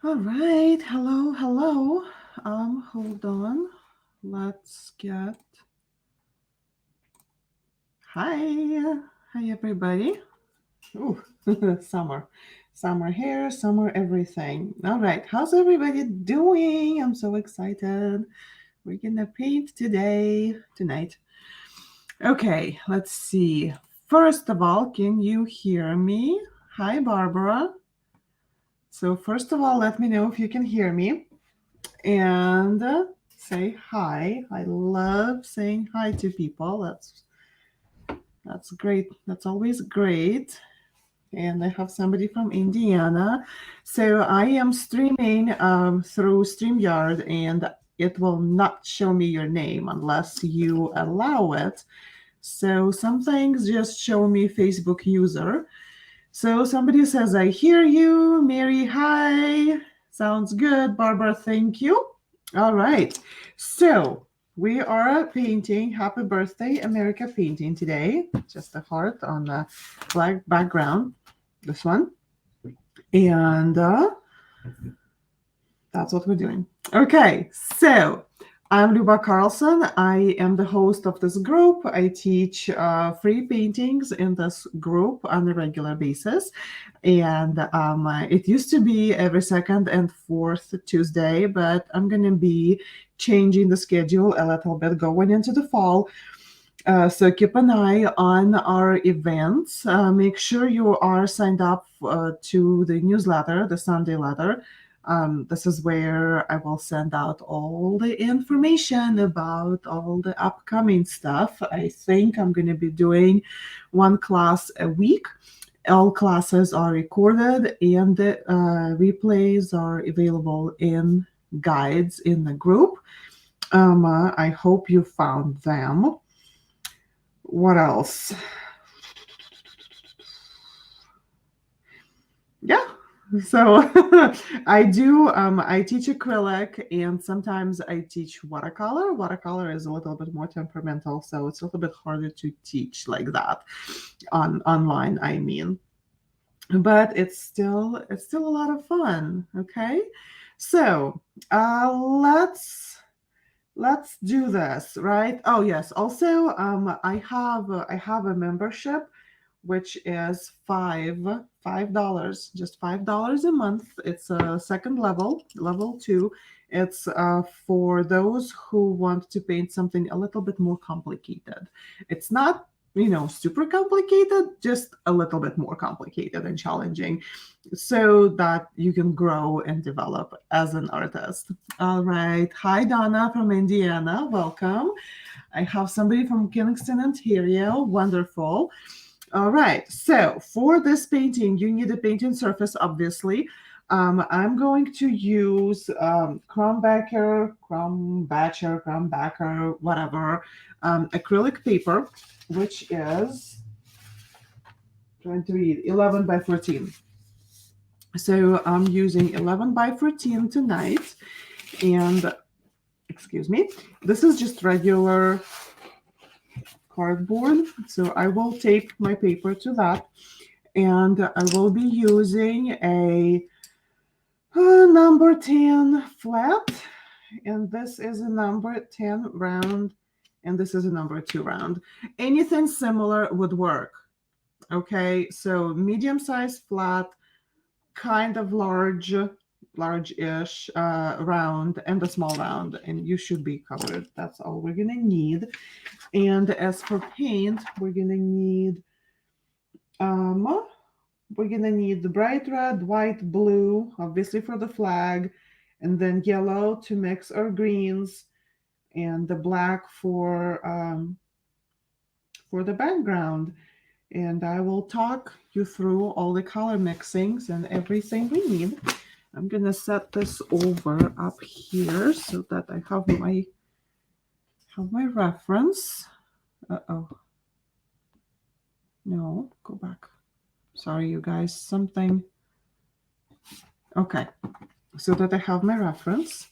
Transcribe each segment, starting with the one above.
All right. Hello, hello. Hold on. Let's get hi. Hi everybody. Ooh, summer. Summer here, summer everything. All right. How's everybody doing? I'm so excited. We're gonna paint tonight. Okay, let's see. First of all, can you hear me? Hi, Barbara. So, first of all, let me know if you can hear me. And say hi. I love saying hi to people. That's great. That's always great. And I have somebody from Indiana. So I am streaming through StreamYard, and it will not show me your name unless you allow it. So some things just show me Facebook user. So somebody says, I hear you. Mary, hi. Sounds good. Barbara, thank you. All right. So we are painting Happy Birthday America painting today. Just a heart on the black background. This one. And that's what we're doing. Okay. So I'm Luba Carlson. I am the host of this group. I teach free paintings in this group on a regular basis. And it used to be every second and fourth Tuesday, but I'm going to be changing the schedule a little bit going into the fall. So keep an eye on our events. Make sure you are signed up to the newsletter, the Sunday letter. This is where I will send out all the information about all the upcoming stuff. I think I'm going to be doing one class a week. All classes are recorded and the replays are available in guides in the group. I hope you found them. What else? Yeah. So I teach acrylic and sometimes I teach watercolor. Watercolor is a little bit more temperamental, so it's a little bit harder to teach like that on online, I mean. But it's still a lot of fun. Okay. So let's do this, right? Oh yes. Also, I have a membership which is $5, just $5 a month. It's a second level, level two. It's for those who want to paint something a little bit more complicated. It's not super complicated, just a little bit more complicated and challenging, so that you can grow and develop as an artist. All right. Hi, Donna from Indiana. Welcome. I have somebody from Kingston, Ontario. Wonderful. All right. So for this painting, you need a painting surface, obviously. I'm going to use Crombacher, whatever, acrylic paper, which is trying to read 11 by 14. So I'm using 11 by 14 tonight. And excuse me, this is just regular cardboard. So I will tape my paper to that. And I will be using a number 10 flat. And this is a number 10 round. And this is a number 2 round. Anything similar would work. Okay, so medium size flat, kind of large-ish round, and a small round, and you should be covered. That's all we're gonna need. And as for paint, um we're gonna need the bright red, white, blue, obviously for the flag, and then yellow to mix our greens, and the black for the background. And I will talk you through all the color mixings and everything we need. I'm gonna set this over up here so that I have my reference. Uh-oh. No, go back. Sorry, you guys, something. Okay, so that I have my reference.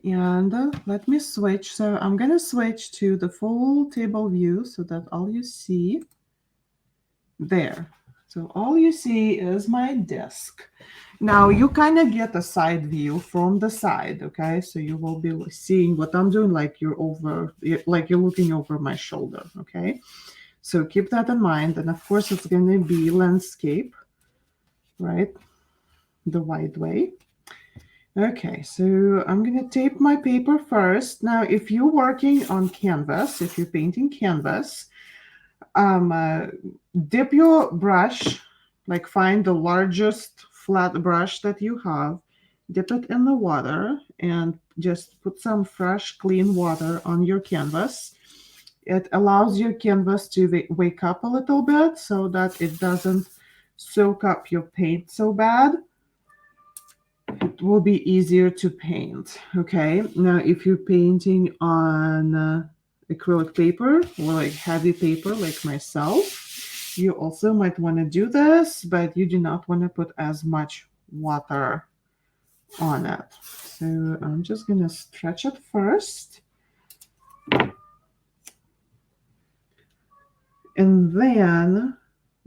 And let me switch. So I'm gonna switch to the full table view so that all you see there. So all you see is my disk. Now you kind of get a side view from the side, okay? So you will be seeing what I'm doing, like you're looking over my shoulder, okay? So keep that in mind. And of course, it's going to be landscape, right? The wide way. Okay, so I'm going to tape my paper first. Now, if you're working on canvas, if you're painting canvas, dip your brush, like find the largest flat brush that you have, dip it in the water, and just put some fresh, clean water on your canvas. It allows your canvas to wake up a little bit so that it doesn't soak up your paint so bad. It will be easier to paint. Okay, now if you're painting on acrylic paper or like heavy paper like myself, you also might want to do this, but you do not want to put as much water on it. So I'm just gonna stretch it first, and then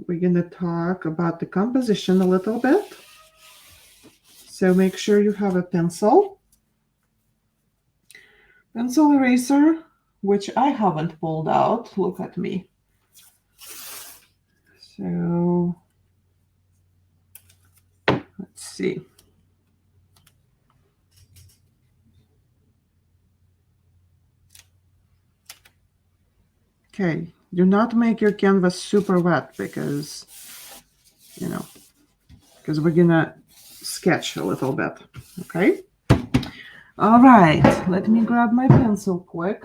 we're gonna talk about the composition a little bit. So make sure you have a pencil eraser, which I haven't pulled out. Look at me. So let's see. Okay, do not make your canvas super wet because we're gonna sketch a little bit, okay? All right, let me grab my pencil quick.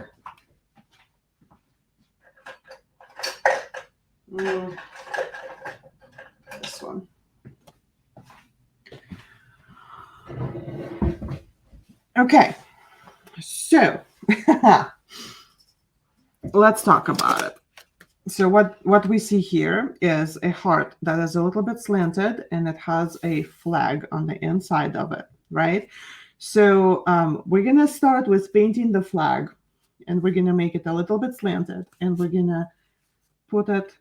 This one. Okay, so let's talk about it. So what we see here is a heart that is a little bit slanted, and it has a flag on the inside of it, right? So we're gonna start with painting the flag, and we're gonna make it a little bit slanted, and we're gonna put it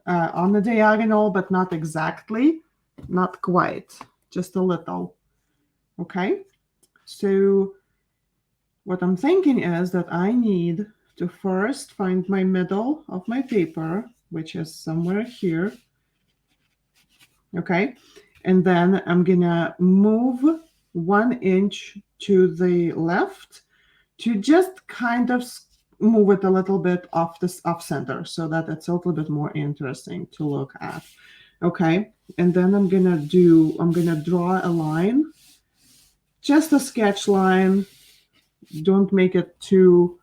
on the diagonal, but not exactly, not quite, just a little. Okay, so what I'm thinking is that I need to first find my middle of my paper, which is somewhere here. Okay, and then I'm gonna move 1 inch to the left to just kind of move it a little bit off center so that it's a little bit more interesting to look at. Okay, and then I'm gonna draw a line, just a sketch line. Don't make it too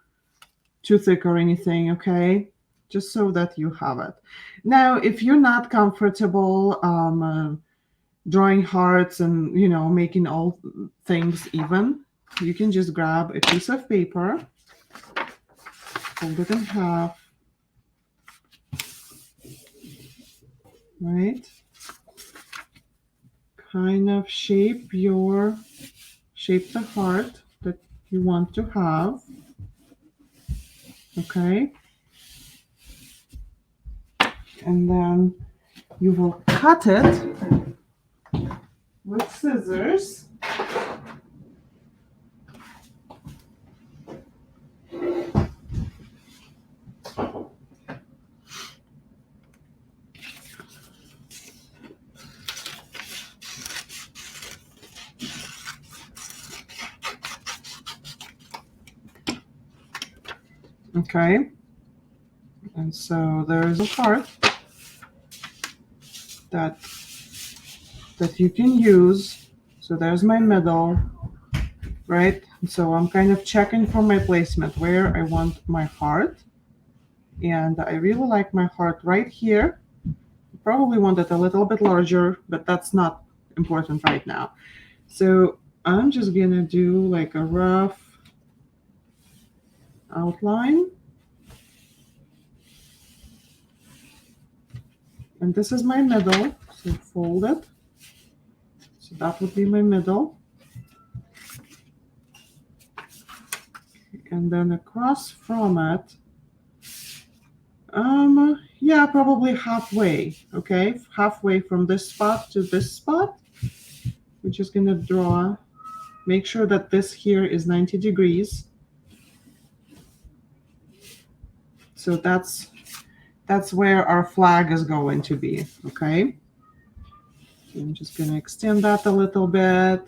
thick or anything, okay? Just so that you have it. Now, if you're not comfortable drawing hearts and making all things even, you can just grab a piece of paper, fold it in half, right? Kind of shape the heart that you want to have. Okay, and then you will cut it with scissors. Okay, and so there's a heart that you can use. So there's my middle, right? So I'm kind of checking for my placement where I want my heart, and I really like my heart right here. Probably want it a little bit larger, but that's not important right now. So I'm just gonna do like a rough outline. And this is my middle, so fold it. So that would be my middle. And then across from it, yeah, probably halfway, okay? Halfway from this spot to this spot. we're just going to draw. Make sure that this here is 90 degrees. So that's where our flag is going to be, okay? So I'm just going to extend that a little bit.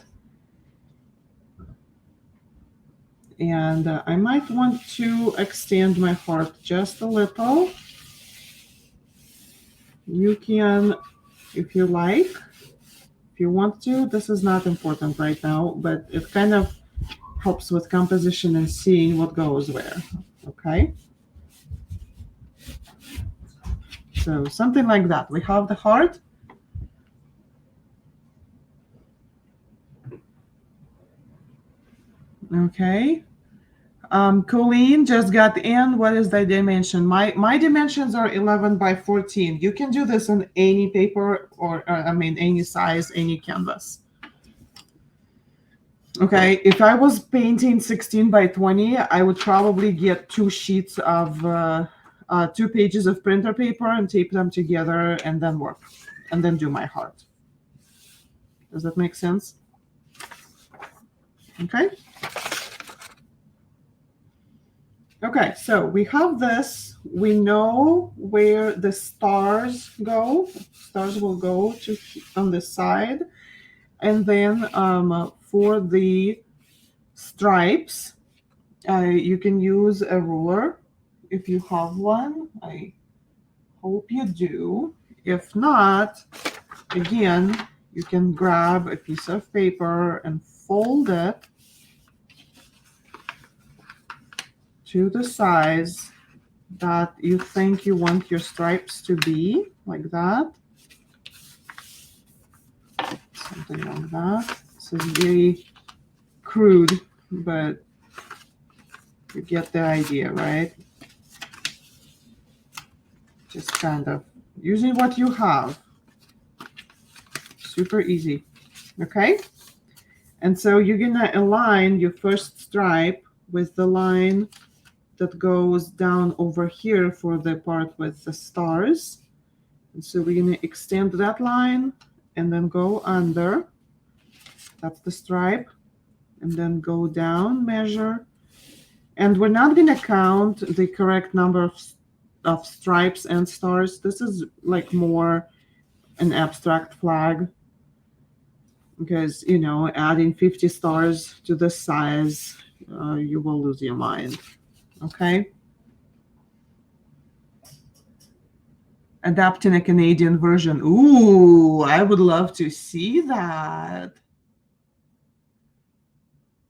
And I might want to extend my heart just a little. You can, if you like, if you want to. This is not important right now, but it kind of helps with composition and seeing what goes where, okay? So something like that. We have the heart. Okay. Colleen just got in. What is the dimension? My dimensions are 11 by 14. You can do this on any paper or I mean any size, any canvas. Okay, if I was painting 16 by 20, I would probably get 2 sheets of 2 pages of printer paper and tape them together and then work and then do my heart. Does that make sense? Okay. Okay, so we have this. We know where the stars go. Stars will go to on the side. And then for the stripes, you can use a ruler if you have one. I hope you do. If not, again, you can grab a piece of paper and fold it to the size that you think you want your stripes to be, like that. Something like that. This is very crude, but you get the idea, right? Just kind of using what you have. Super easy. Okay? And so you're gonna align your first stripe with the line that goes down over here for the part with the stars. And so we're gonna extend that line and then go under. That's the stripe. And then go down, measure. And we're not gonna count the correct number of stripes and stars. This is like more an abstract flag. Because, you know, adding 50 stars to this size, you will lose your mind. Okay? Adapting a Canadian version. Ooh, I would love to see that.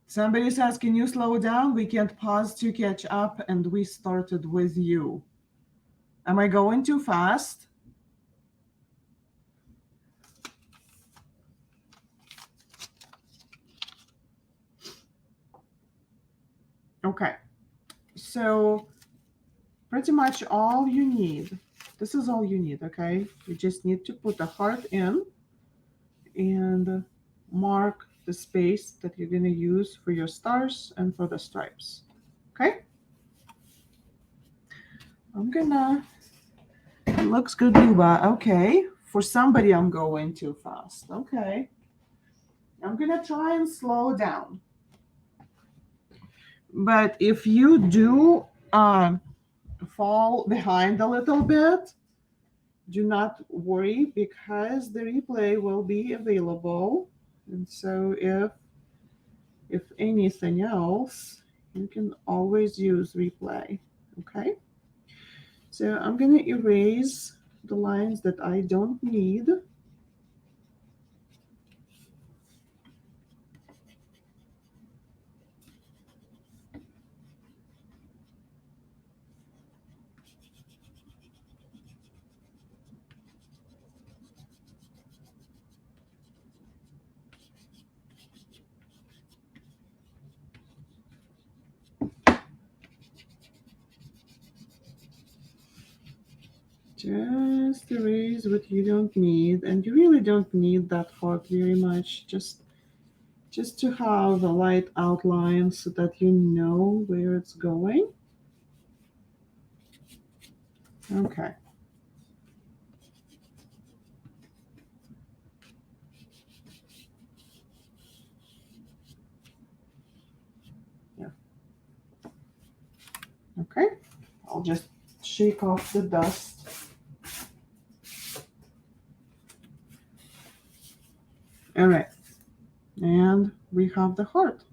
Somebody says, can you slow down? We can't pause to catch up, and we started with you. Am I going too fast? Okay. So pretty much all you need. This is all you need, okay? You just need to put a heart in and mark the space that you're going to use for your stars and for the stripes. Okay? I'm gonna, it looks good, Luba. Okay. For somebody, I'm going too fast. Okay. I'm gonna try and slow down. But if you do fall behind a little bit, do not worry because the replay will be available. And so if anything else, you can always use replay. Okay. So I'm going to erase the lines that I don't need. Just erase what you don't need, and you really don't need that heart very much, just to have a light outline so that you know where it's going. Okay. Okay, I'll just shake off the dust. All right, and we have the heart.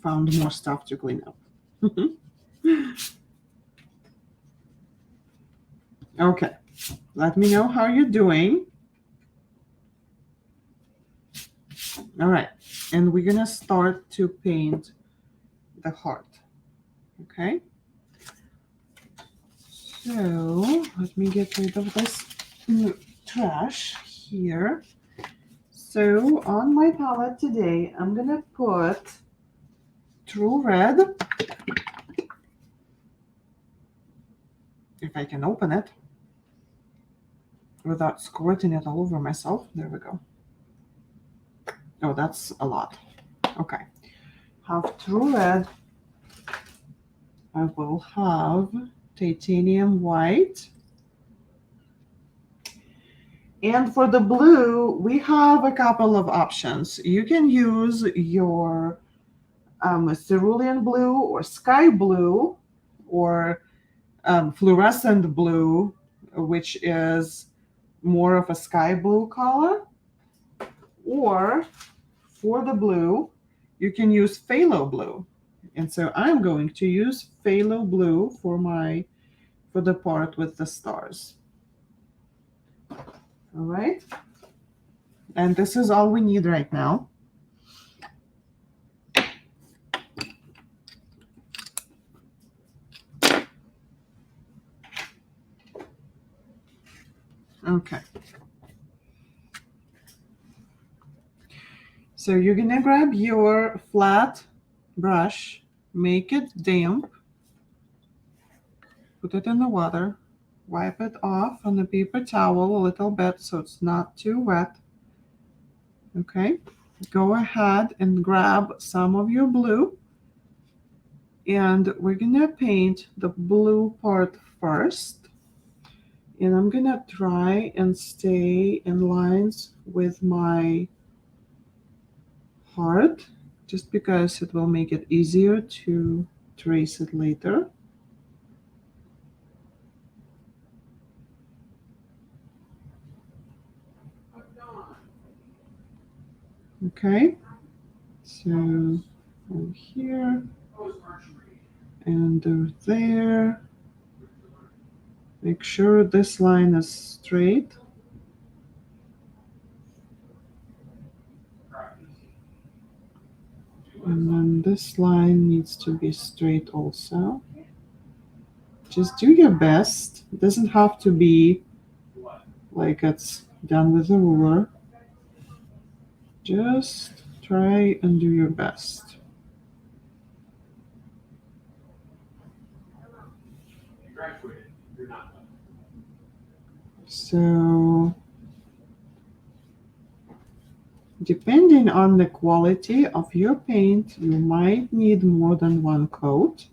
Found more stuff to clean up. Okay, let me know how you're doing. All right, and we're gonna start to paint the heart. Okay, so let me get rid of this trash here. So on my palette today, I'm gonna put True Red, if I can open it without squirting it all over myself. There we go. Oh, that's a lot. Okay, have True Red. I will have Titanium White. And for the blue, we have a couple of options. You can use your cerulean blue or sky blue or fluorescent blue, which is more of a sky blue color. Or for the blue, you can use phthalo blue. And so I'm going to use phthalo blue for the part with the stars. All right. And this is all we need right now. Okay. So you're gonna grab your flat brush, make it damp, put it in the water, wipe it off on the paper towel a little bit so it's not too wet. Okay, go ahead and grab some of your blue, and we're gonna paint the blue part first. And I'm gonna try and stay in lines with my heart, just because it will make it easier to trace it later. Okay, so over here and over there. Make sure this line is straight. And then this line needs to be straight also. Just do your best. It doesn't have to be like it's done with a ruler. Just try and do your best. So, depending on the quality of your paint, you might need more than one coat.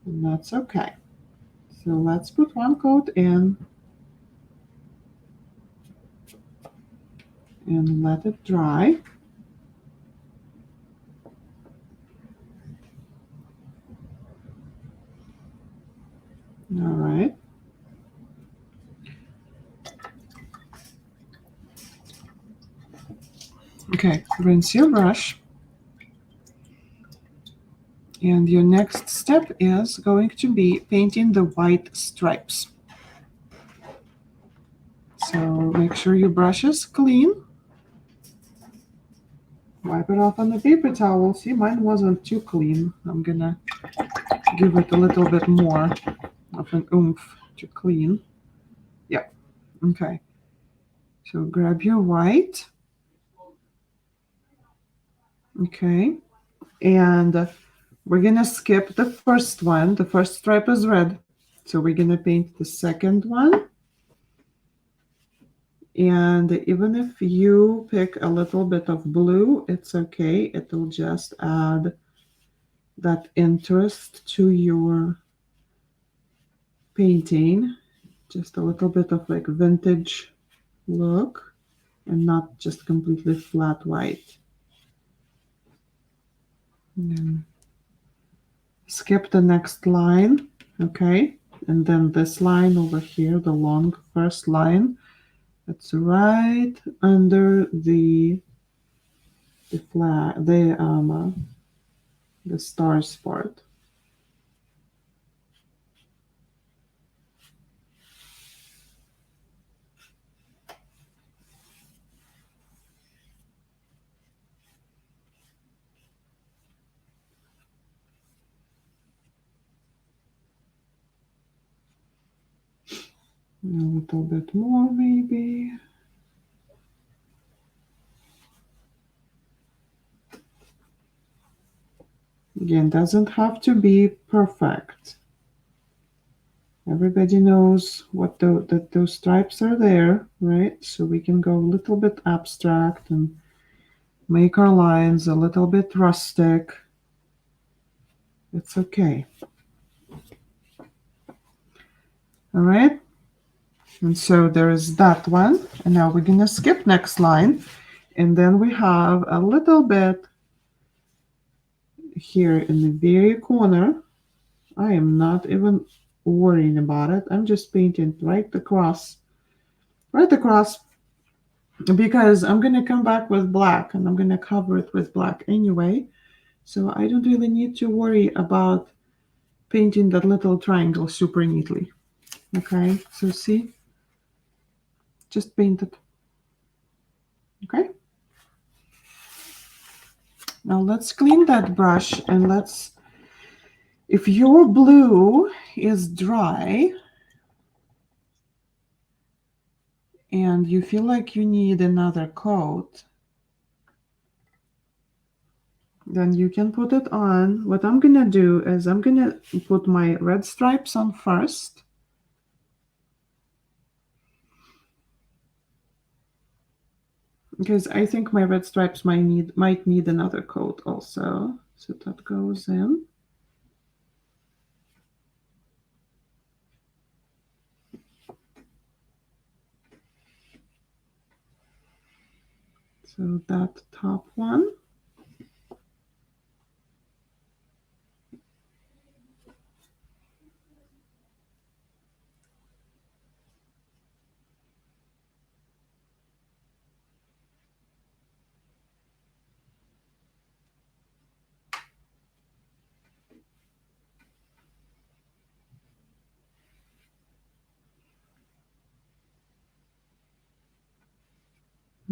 And that's okay. So let's put one coat in and let it dry. All right. Okay, rinse your brush. And your next step is going to be painting the white stripes. So make sure your brush is clean. Wipe it off on the paper towel. See, mine wasn't too clean. I'm gonna give it a little bit more of an oomph to clean. Yeah, okay. So grab your white. Okay, and we're gonna skip the first one. The first stripe is red. So we're gonna paint the second one. And even if you pick a little bit of blue, it's okay. It'll just add that interest to your painting. Just a little bit of like vintage look and not just completely flat white. And then skip the next line, okay? And then this line over here, the long first line, that's right under the flag, the stars part. A little bit more, maybe. Again, doesn't have to be perfect. Everybody knows that those stripes are there, right? So we can go a little bit abstract and make our lines a little bit rustic. It's okay. All right. And so there is that one. And now we're going to skip next line. And then we have a little bit here in the very corner. I am not even worrying about it. I'm just painting right across, because I'm going to come back with black and I'm going to cover it with black anyway. So I don't really need to worry about painting that little triangle super neatly. Okay, so see, just paint it. Okay. Now let's clean that brush and if your blue is dry and you feel like you need another coat, then you can put it on. What I'm gonna do is I'm gonna put my red stripes on first. Because I think my red stripes might need another coat also. So that goes in. So that top one.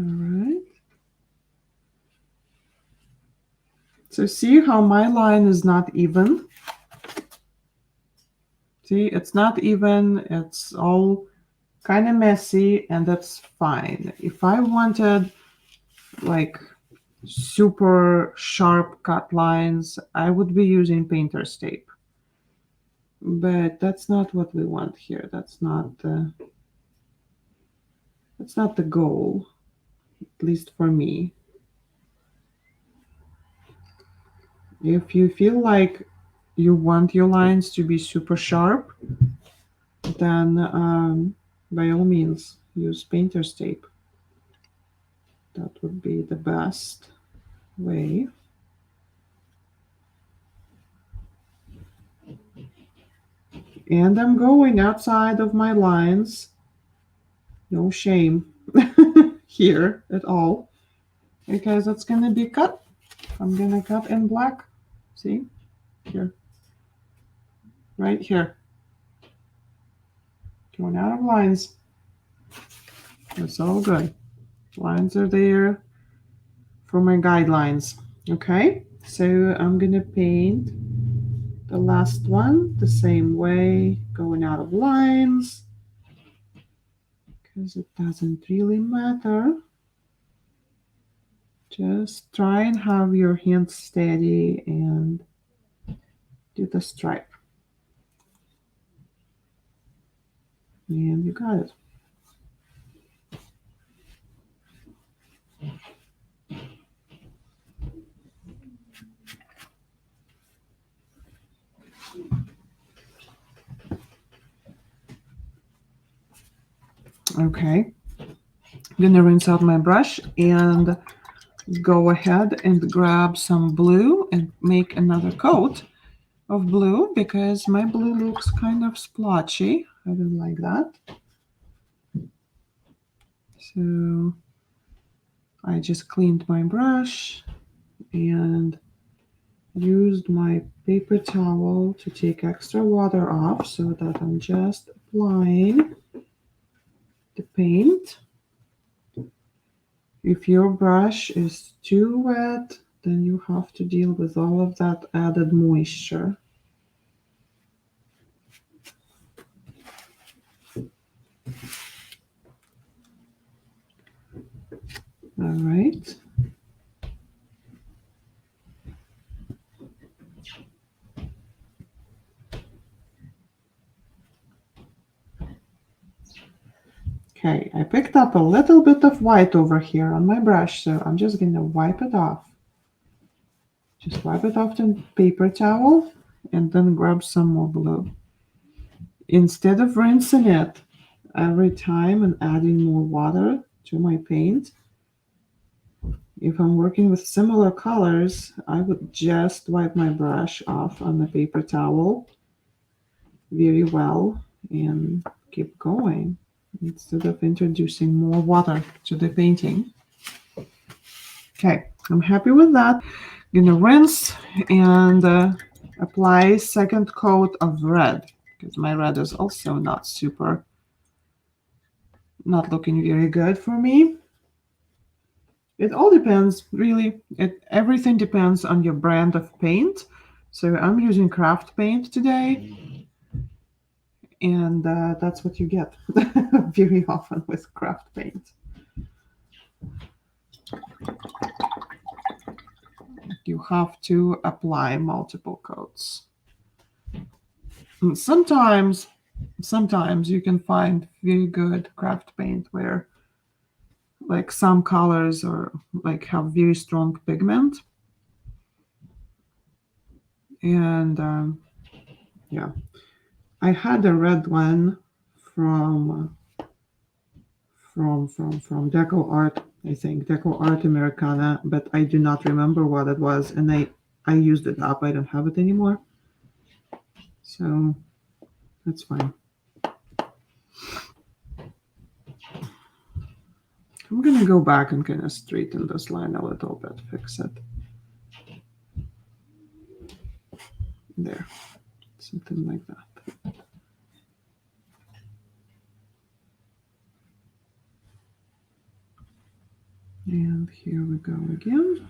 All right. So see how my line is not even? See, it's not even. It's all kind of messy, and that's fine. If I wanted like super sharp cut lines, I would be using painter's tape. But that's not what we want here. That's not the goal, at least for me. If you feel like you want your lines to be super sharp, then by all means use painter's tape. That would be the best way. And I'm going outside of my lines. No shame here at all, because it's going to be cut. I'm going to cut in black. See? Here. Right here. Going out of lines. It's all good. Lines are there for my guidelines. Okay? So I'm going to paint the last one the same way, going out of lines, because it doesn't really matter. Just try and have your hands steady and do the stripe. And you got it. Okay, I'm gonna rinse out my brush and go ahead and grab some blue and make another coat of blue because my blue looks kind of splotchy. I don't like that. So I just cleaned my brush and used my paper towel to take extra water off so that I'm just applying the paint. If your brush is too wet, then you have to deal with all of that added moisture. All right. Okay, I picked up a little bit of white over here on my brush, so I'm just going to wipe it off. Just wipe it off the paper towel and then grab some more blue. Instead of rinsing it every time and adding more water to my paint, if I'm working with similar colors, I would just wipe my brush off on the paper towel very well and keep going instead of introducing more water to the painting. Okay, I'm happy with that. I'm gonna rinse and apply second coat of red because my red is also not looking very good for me. It all depends, really. Everything depends on your brand of paint. So I'm using craft paint today, and that's what you get very often with craft paint. You have to apply multiple coats. And sometimes you can find very good craft paint where like some colors or like have very strong pigment, and yeah, I had a red one from Deco Art, I think Deco Art Americana, but I do not remember what it was, and I used it up. I don't have it anymore, so that's fine. I'm gonna go back and kind of straighten this line a little bit, fix it. There, something like that. And here we go again.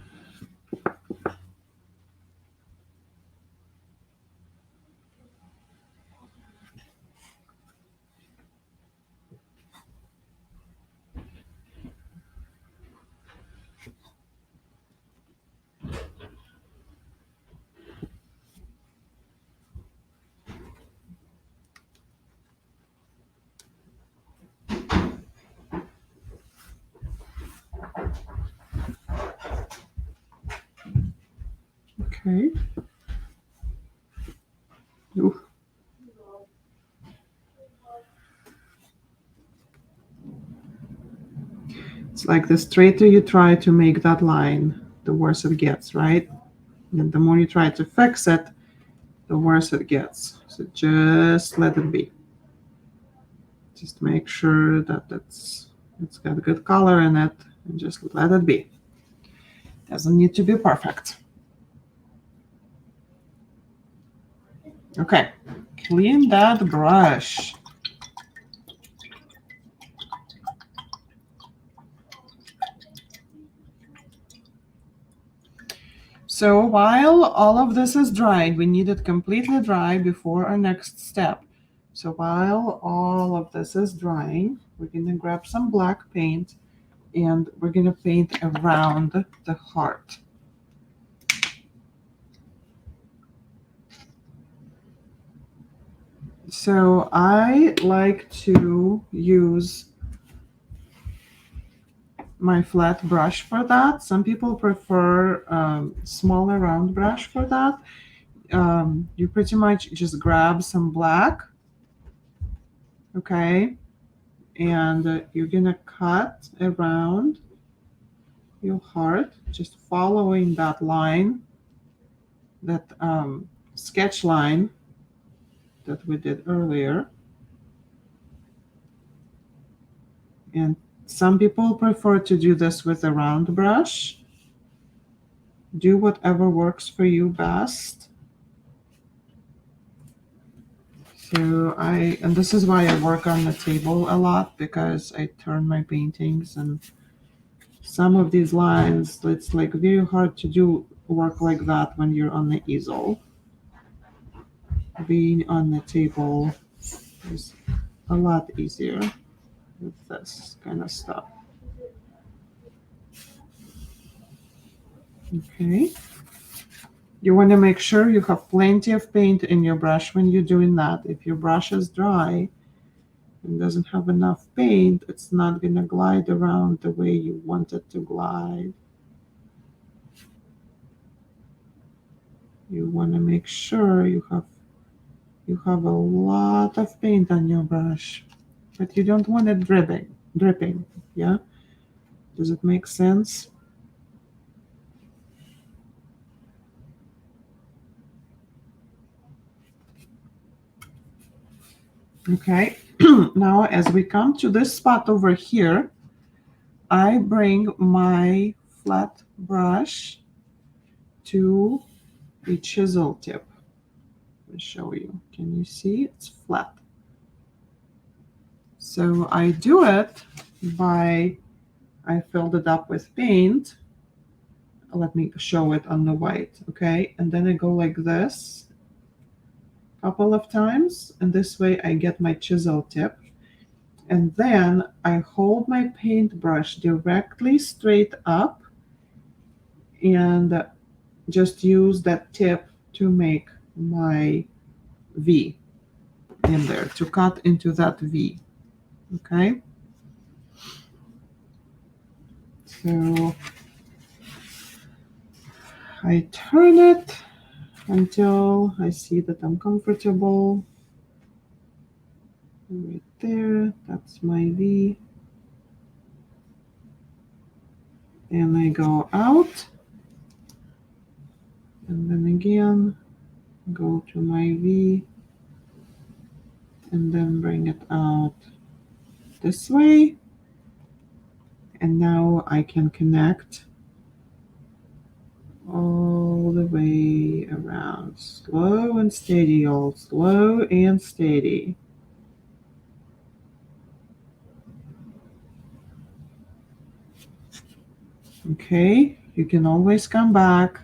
Okay. Ooh. It's like the straighter you try to make that line, the worse it gets, right? And the more you try to fix it, the worse it gets. So just let it be. Just make sure that it's got good color in it and just let it be. Doesn't need to be perfect. Okay, clean that brush. So while all of this is drying, we need it completely dry before our next step. So while all of this is drying, we're gonna grab some black paint and we're gonna paint around the heart. So I like to use my flat brush for that. Some people prefer smaller round brush for that. You pretty much just grab some black, okay, and you're gonna cut around your heart, just following that line, that sketch line that we did earlier. And some people prefer to do this with a round brush. Do whatever works for you best. And this is why I work on the table a lot, because I turn my paintings, and some of these lines, it's like very hard to do work like that when you're on the easel. Being on the table is a lot easier with this kind of stuff. Okay. You want to make sure you have plenty of paint in your brush when you're doing that. If your brush is dry and doesn't have enough paint, it's not going to glide around the way you want it to glide. You want to make sure you have a lot of paint on your brush, but you don't want it dripping. Yeah? Does it make sense? Okay. Now, as we come to this spot over here, I bring my flat brush to a chisel tip. Let me show you. Can you see? It's flat. So I do it I filled it up with paint. Let me show it on the white, okay? And then I go like this a couple of times, and this way I get my chisel tip. And then I hold my paintbrush directly straight up and just use that tip to make my V in there, to cut into that V, okay? So I turn it until I see that I'm comfortable. Right there, that's my V. And I go out, and then again, go to my V, and then bring it out this way. And now I can connect all the way around. Slow and steady, y'all. Slow and steady. Okay, you can always come back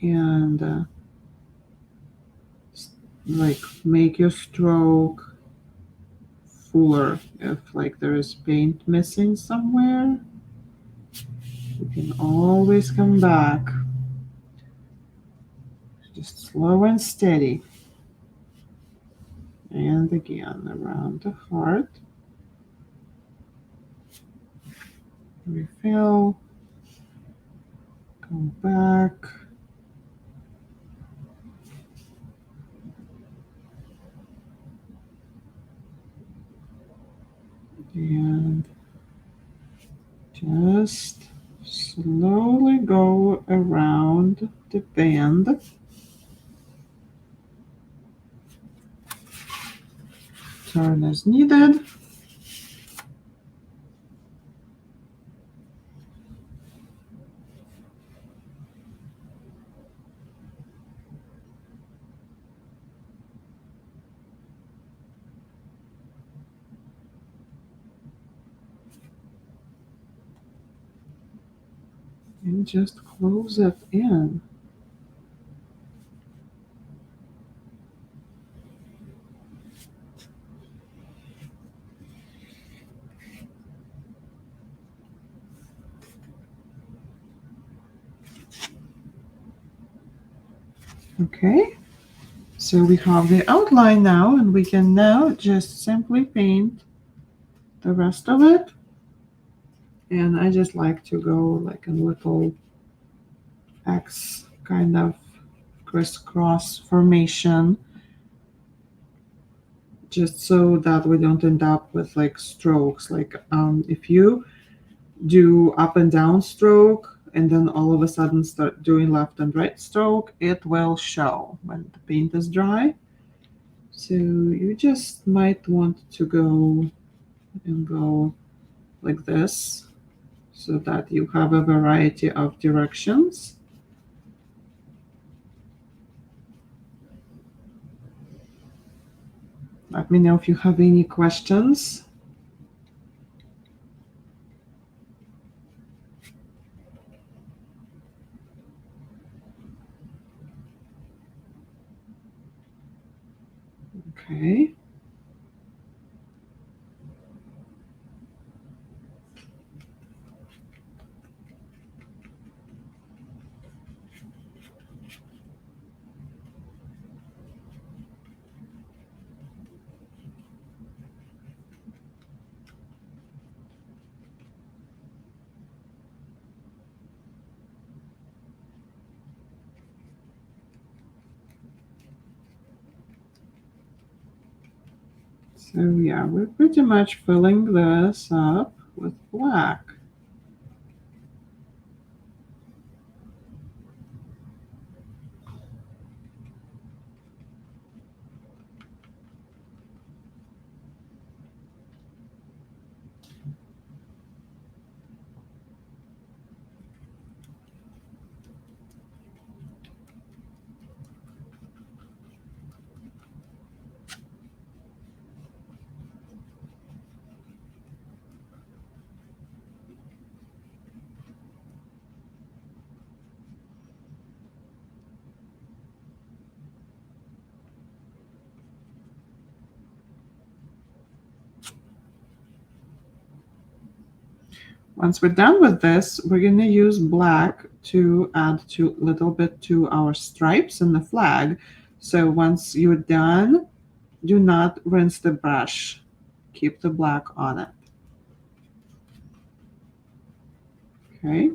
and like make your stroke fuller. If like there is paint missing somewhere, you can always come back. Just slow and steady. And again, around the heart. Refill. Go back. And just slowly go around the band. Turn as needed. And just close it in. Okay, So we have the outline now, and we can now just simply paint the rest of it. And I just like to go like a little X kind of crisscross formation, just so that we don't end up with like strokes. Like if you do up and down stroke and then all of a sudden start doing left and right stroke, it will show when the paint is dry. So you just might want to go and go like this so that you have a variety of directions. Let me know if you have any questions. Okay. So yeah, we're pretty much filling this up with black. Once we're done with this, we're going to use black to add to a little bit to our stripes and the flag. So once you're done, do not rinse the brush. Keep the black on it. Okay.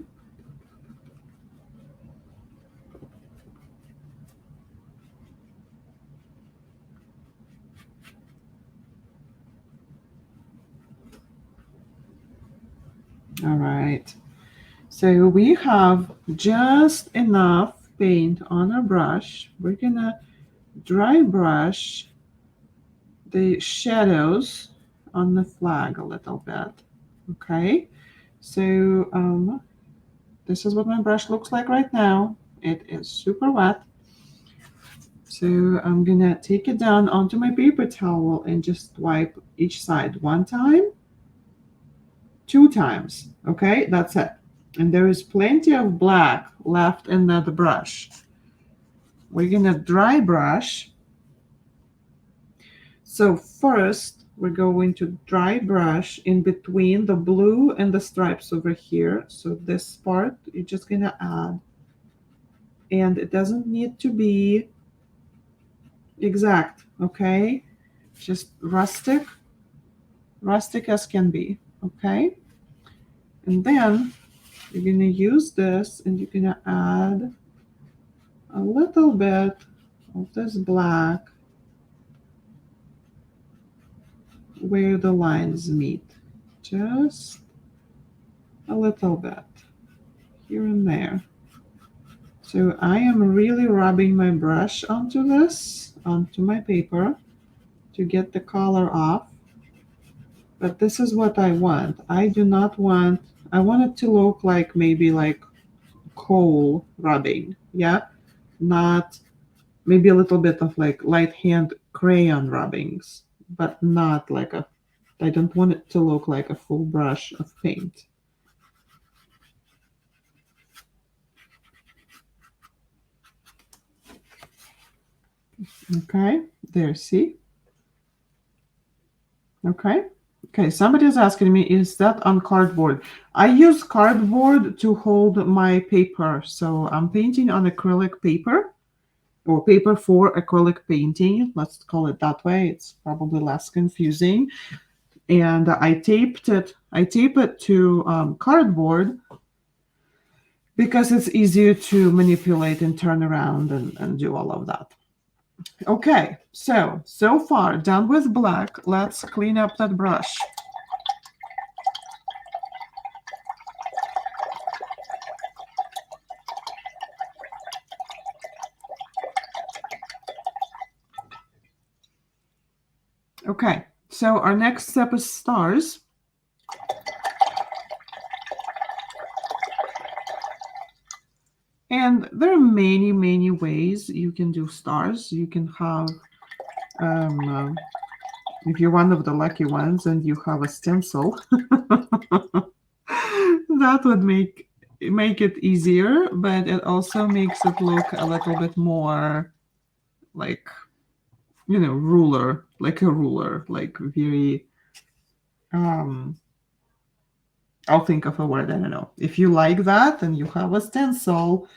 All right. So we have just enough paint on our brush. We're going to dry brush the shadows on the flag a little bit. Okay. So this is what my brush looks like right now. It is super wet. So I'm gonna take it down onto my paper towel and just wipe each side one time, two times. Okay, that's it. And there is plenty of black left in the brush. We're gonna dry brush. So first, we're going to dry brush in between the blue and the stripes over here. So this part, you're just gonna add. And it doesn't need to be exact, okay? Just rustic as can be, okay? And then you're gonna use this and you're gonna add a little bit of this black where the lines meet. Just a little bit here and there. So I am really rubbing my brush onto this, onto my paper to get the color off. But this is what I want. I do not want, I want it to look like maybe like coal rubbing. Yeah. Not maybe a little bit of like light hand crayon rubbings, but not like a, I don't want it to look like a full brush of paint. Okay, there, see? Okay. Okay, somebody is asking me, is that on cardboard? I use cardboard to hold my paper. So I'm painting on acrylic paper. or paper for acrylic painting. Let's call it that way. It's probably less confusing. And I tape it to cardboard because it's easier to manipulate and turn around and do all of that. Okay, so far done with black. Let's clean up that brush. Okay, so our next step is stars. And there are many, many ways you can do stars. You can have, if you're one of the lucky ones and you have a stencil, that would make it easier, but it also makes it look a little bit more like, ruler, like a ruler, like very, I'll think of a word, I don't know. If you like that and you have a stencil,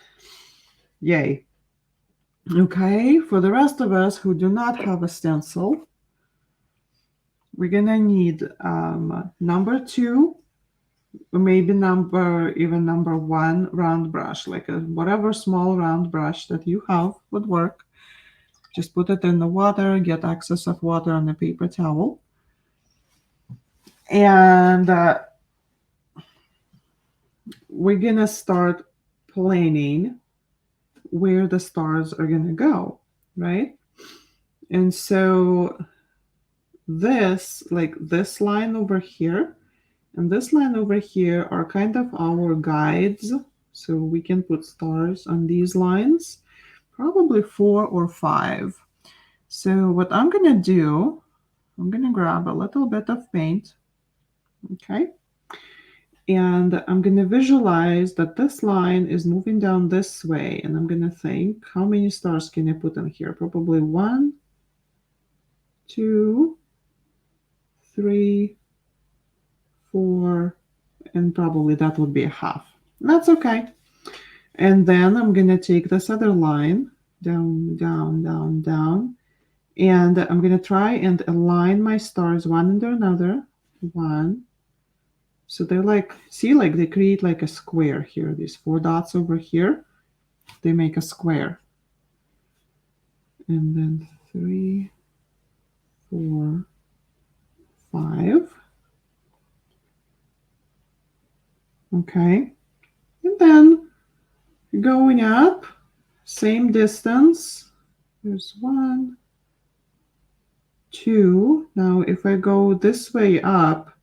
yay. Okay, for the rest of us who do not have a stencil, we're gonna need number 2, or maybe number 1 round brush, like whatever small round brush that you have would work. Just put it in the water, get excess of water on a paper towel. And we're gonna start planning where the stars are gonna go, right? And so this line over here and this line over here are kind of our guides. So we can put stars on these lines, probably 4 or 5. So what I'm gonna do, I'm gonna grab a little bit of paint, okay? And I'm gonna visualize that this line is moving down this way, and I'm gonna think, how many stars can I put in here? Probably 1, 2, 3, 4, and probably that would be a half. That's okay. And then I'm going to take this other line down, down, down, down, and I'm going to try and align my stars one under another. 1. So they're like, see, like they create like a square here. These 4 dots over here, they make a square. And then 3, 4, 5. Okay. And then going up, same distance. There's 1, 2. Now, if I go this way up,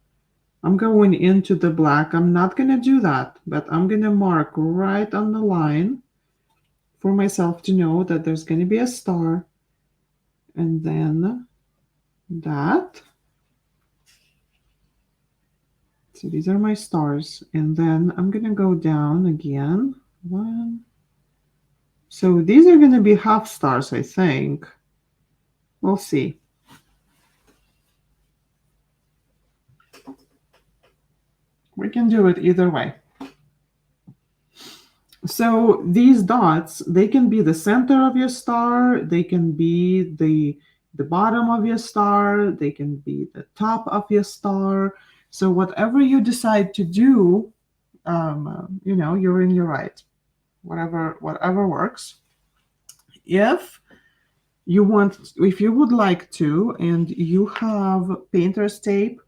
I'm going into the black. I'm not going to do that, but I'm going to mark right on the line for myself to know that there's going to be a star. And then that. So these are my stars. And then I'm going to go down again. 1. So these are going to be half stars, I think. We'll see. We can do it either way. So these dots, they can be the center of your star, they can be the bottom of your star, they can be the top of your star. So whatever you decide to do, you're in your right. Whatever works. If you would like to, and you have painter's tape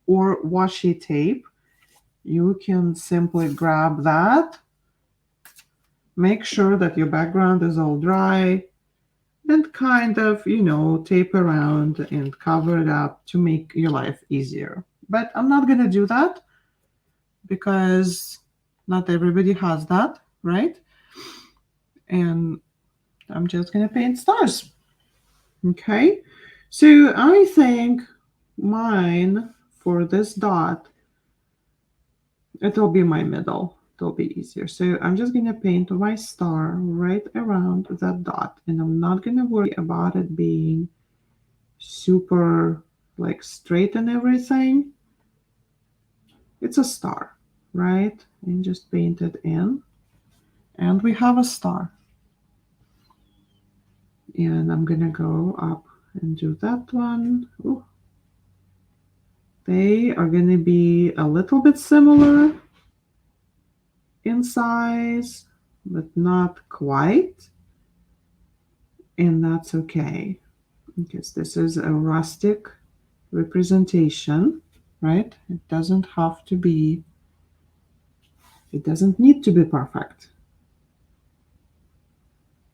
or washi tape, you can simply grab that. Make sure that your background is all dry and kind of, tape around and cover it up to make your life easier. But I'm not going to do that because not everybody has that, right? And I'm just going to paint stars. Okay, so I think mine for this dot, it'll be my middle. It'll be easier. So I'm just going to paint my star right around that dot, and I'm not going to worry about it being super like straight and everything. It's a star, right? And just paint it in, and we have a star. And I'm gonna go up and do that one. Ooh. They are gonna be a little bit similar in size, but not quite. And that's okay, because this is a rustic representation, right? It doesn't have to be, it doesn't need to be perfect,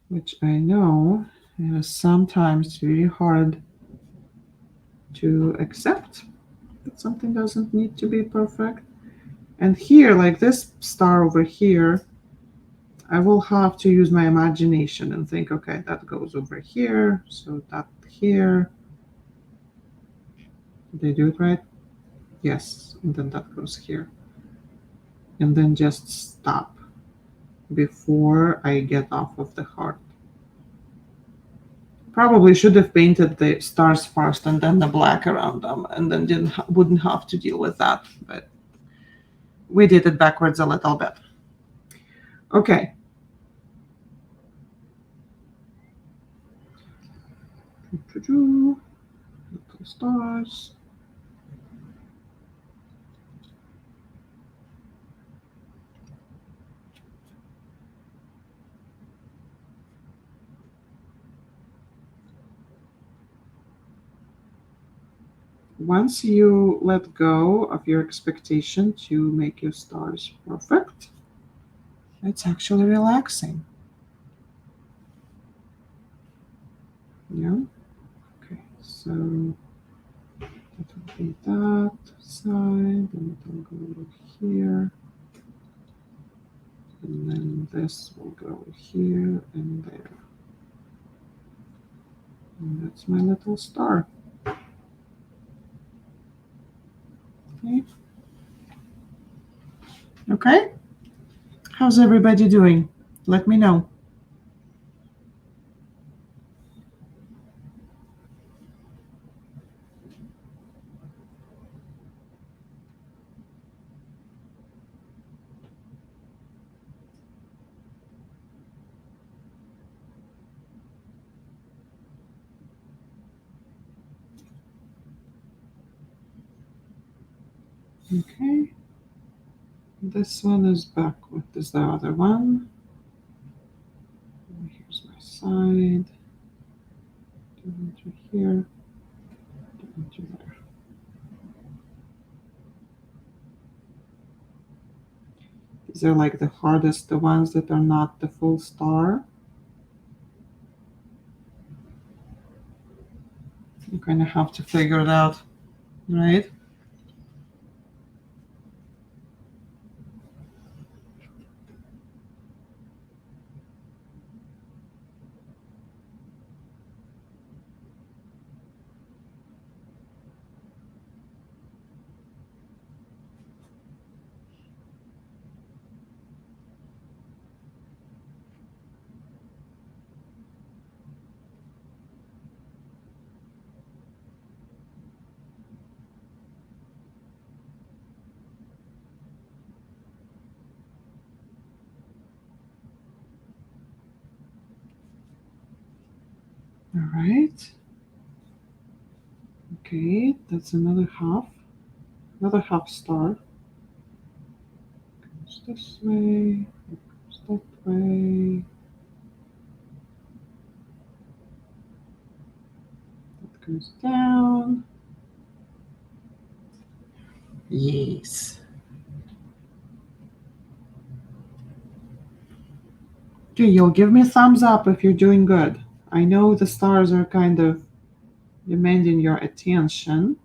which I know is sometimes really hard to accept, that something doesn't need to be perfect. And here, like this star over here, I will have to use my imagination and think, okay, that goes over here, so that here. Did they do it right? Yes, and then that goes here. And then just stop before I get off of the heart. Probably should have painted the stars first and then the black around them, and then wouldn't have to deal with that. But we did it backwards a little bit. Okay. Little stars. Once you let go of your expectation to make your stars perfect, it's actually relaxing. Yeah. Okay. So that will be that side, and it will go here, and then this will go here and there. And that's my little star. Okay. Okay. How's everybody doing? Let me know. Okay. This one is back. What is the other one? Here's my side. Into here. Into there. These are like the hardest, the ones that are not the full star. You kind of have to figure it out, right? All right. Okay, that's another half star. Goes this way, goes that way. That goes down. Yes. Okay, you'll give me a thumbs up if you're doing good. I know the stars are kind of demanding your attention.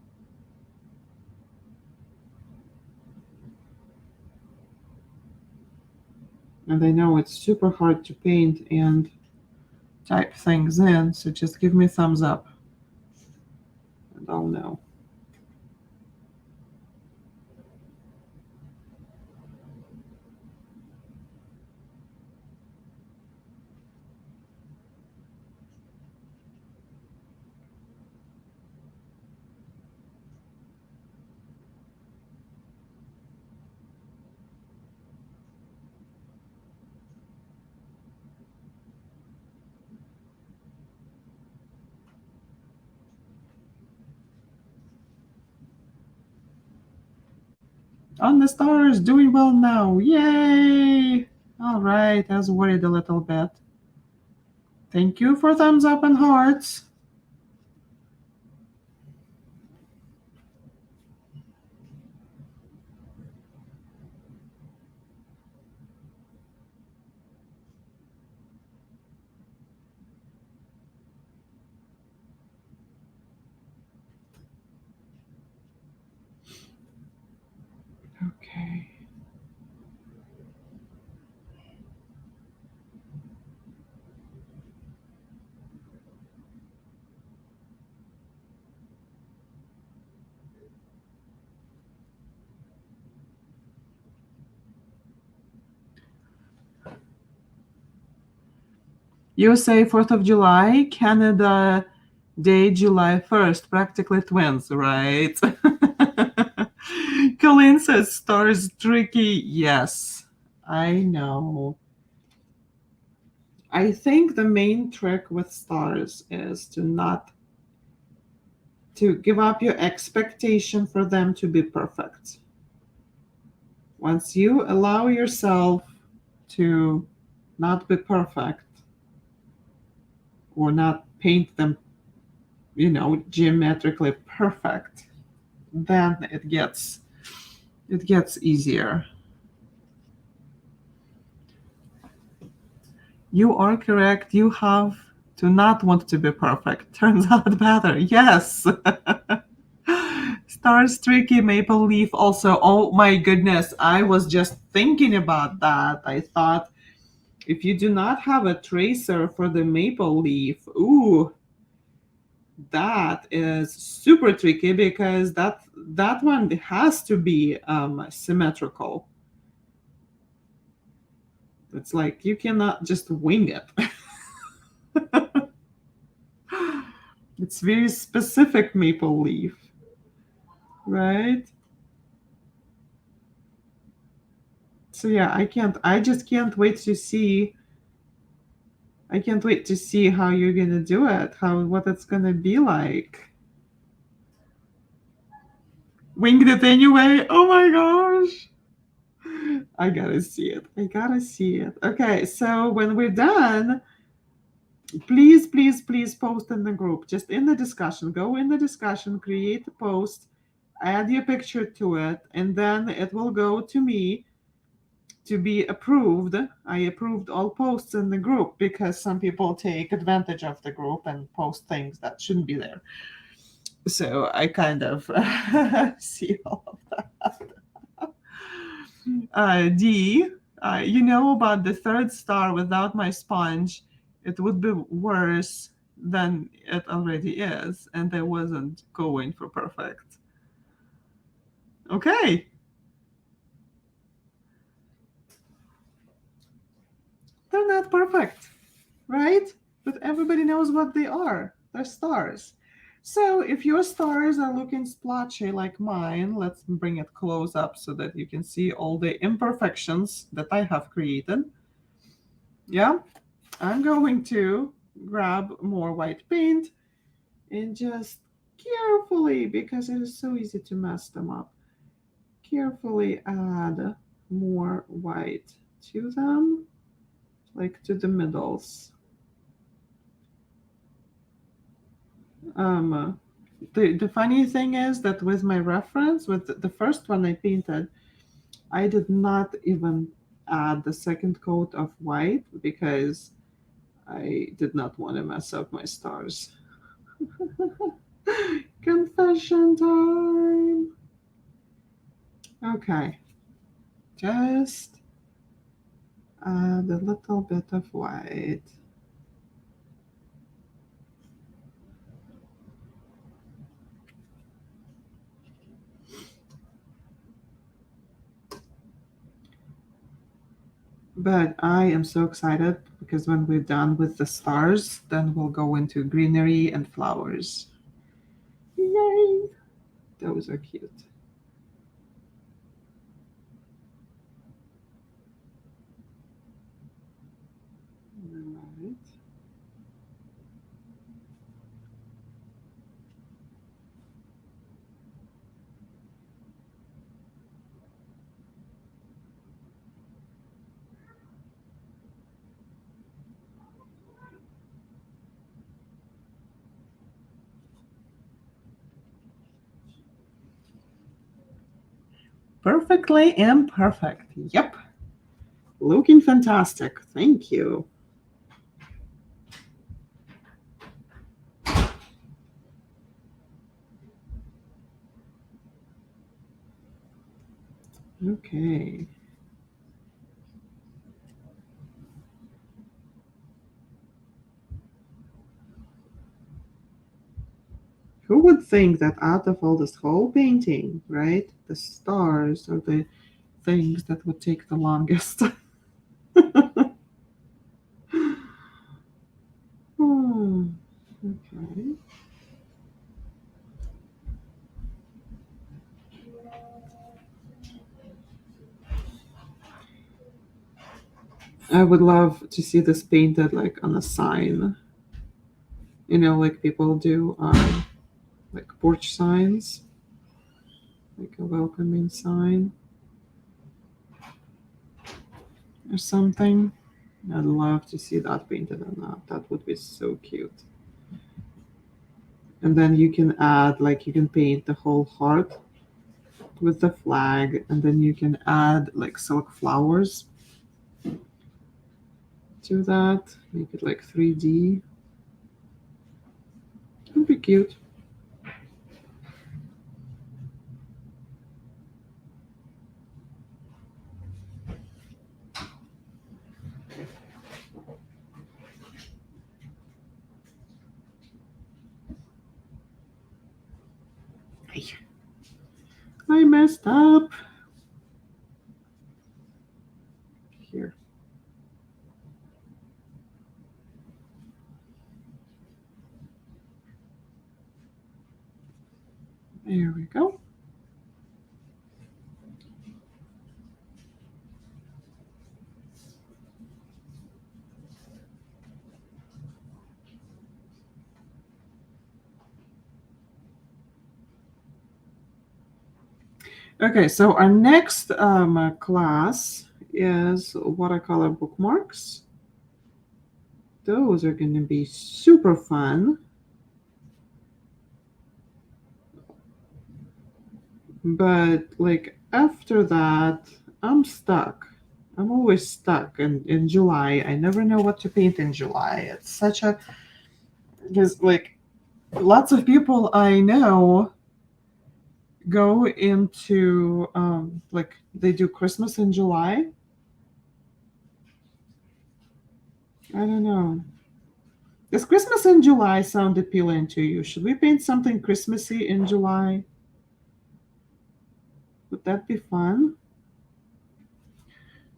And I know it's super hard to paint and type things in, so just give me a thumbs up and I'll know. On the stars, doing well now. Yay! All right, I was worried a little bit. Thank you for thumbs up and hearts. Okay. USA 4th of July, Canada Day July 1st, practically twins, right? Colleen says stars tricky. Yes, I know. I think the main trick with stars is to give up your expectation for them to be perfect. Once you allow yourself to not be perfect or not paint them, geometrically perfect, then it gets easier. You are correct. You have to not want to be perfect. Turns out better. Yes. Stars tricky maple leaf also. Oh my goodness. I was just thinking about that. I thought if you do not have a tracer for the maple leaf, ooh, that is super tricky because that one has to be symmetrical. It's like you cannot just wing it. It's very specific maple leaf, right? So yeah, I just can't wait to see. I can't wait to see how you're gonna do it, what it's gonna be like. Winged it anyway. Oh my gosh. I gotta see it. I gotta see it. Okay, so when we're done, please, please, please post in the group. Just in the discussion. Go in the discussion, create a post, add your picture to it, and then it will go to me to be approved. I approved all posts in the group because some people take advantage of the group and post things that shouldn't be there. So I kind of see all of that. D, you know about the third star without my sponge, it would be worse than it already is, and I wasn't going for perfect. Okay, they're not perfect, right? But everybody knows what they are. They're stars. So if your stars are looking splotchy like mine, let's bring it close up so that you can see all the imperfections that I have created. Yeah, I'm going to grab more white paint and just carefully, because it is so easy to mess them up, carefully add more white to them, like to the middles. Um, the funny thing is that with my reference, with the first one I painted, I did not even add the second coat of white because I did not want to mess up my stars. Confession time. Okay, just add a little bit of white. But I am so excited because when we're done with the stars, then we'll go into greenery and flowers. Yay! Those are cute. All right. Perfectly imperfect. Yep. Looking fantastic. Thank you. Okay. Who would think that out of all this whole painting, right, the stars are the things that would take the longest? Hmm. Okay. I would love to see this painted like on a sign, like people do on like porch signs, like a welcoming sign or something. I'd love to see that painted on that. That would be so cute. And then you can add, like, you can paint the whole heart with the flag, and then you can add like silk flowers to that, make it like 3D. It would be cute. I messed up. Here. There we go. Okay, so our next class is watercolor bookmarks. Those are going to be super fun. But like after that, I'm stuck. I'm always stuck in July. I never know what to paint in July. It's such a, because like lots of people I know go into like they do Christmas in July. I don't know. Does Christmas in July sound appealing to you? Should we paint something Christmassy in July? Would that be fun?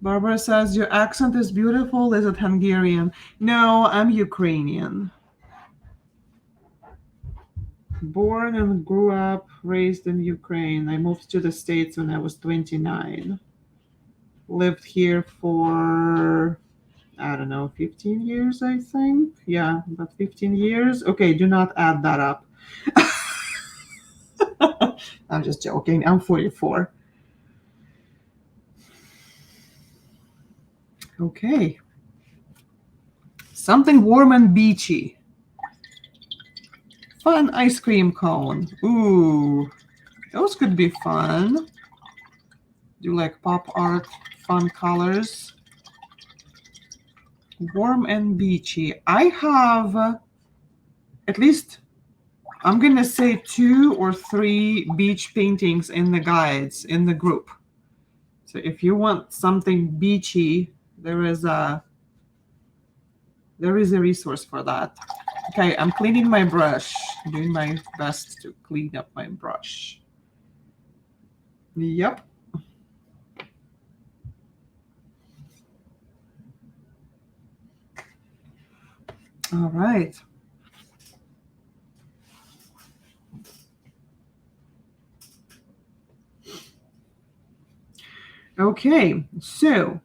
Barbara says, your accent is beautiful. Is it Hungarian? No, I'm Ukrainian. Born and grew up, raised in Ukraine. I moved to the States when I was 29. Lived here for, I don't know, 15 years, I think. Yeah, about 15 years. Okay, do not add that up. I'm just joking. I'm 44. Okay. Something warm and beachy. Fun ice cream cone. Ooh, those could be fun. Do like pop art, fun colors. Warm and beachy. I have at least, I'm going to say 2 or 3 beach paintings in the guides in the group. So if you want something beachy, there is a resource for that. Okay, I'm cleaning my brush. I'm doing my best to clean up my brush. Yep. All right. Okay, so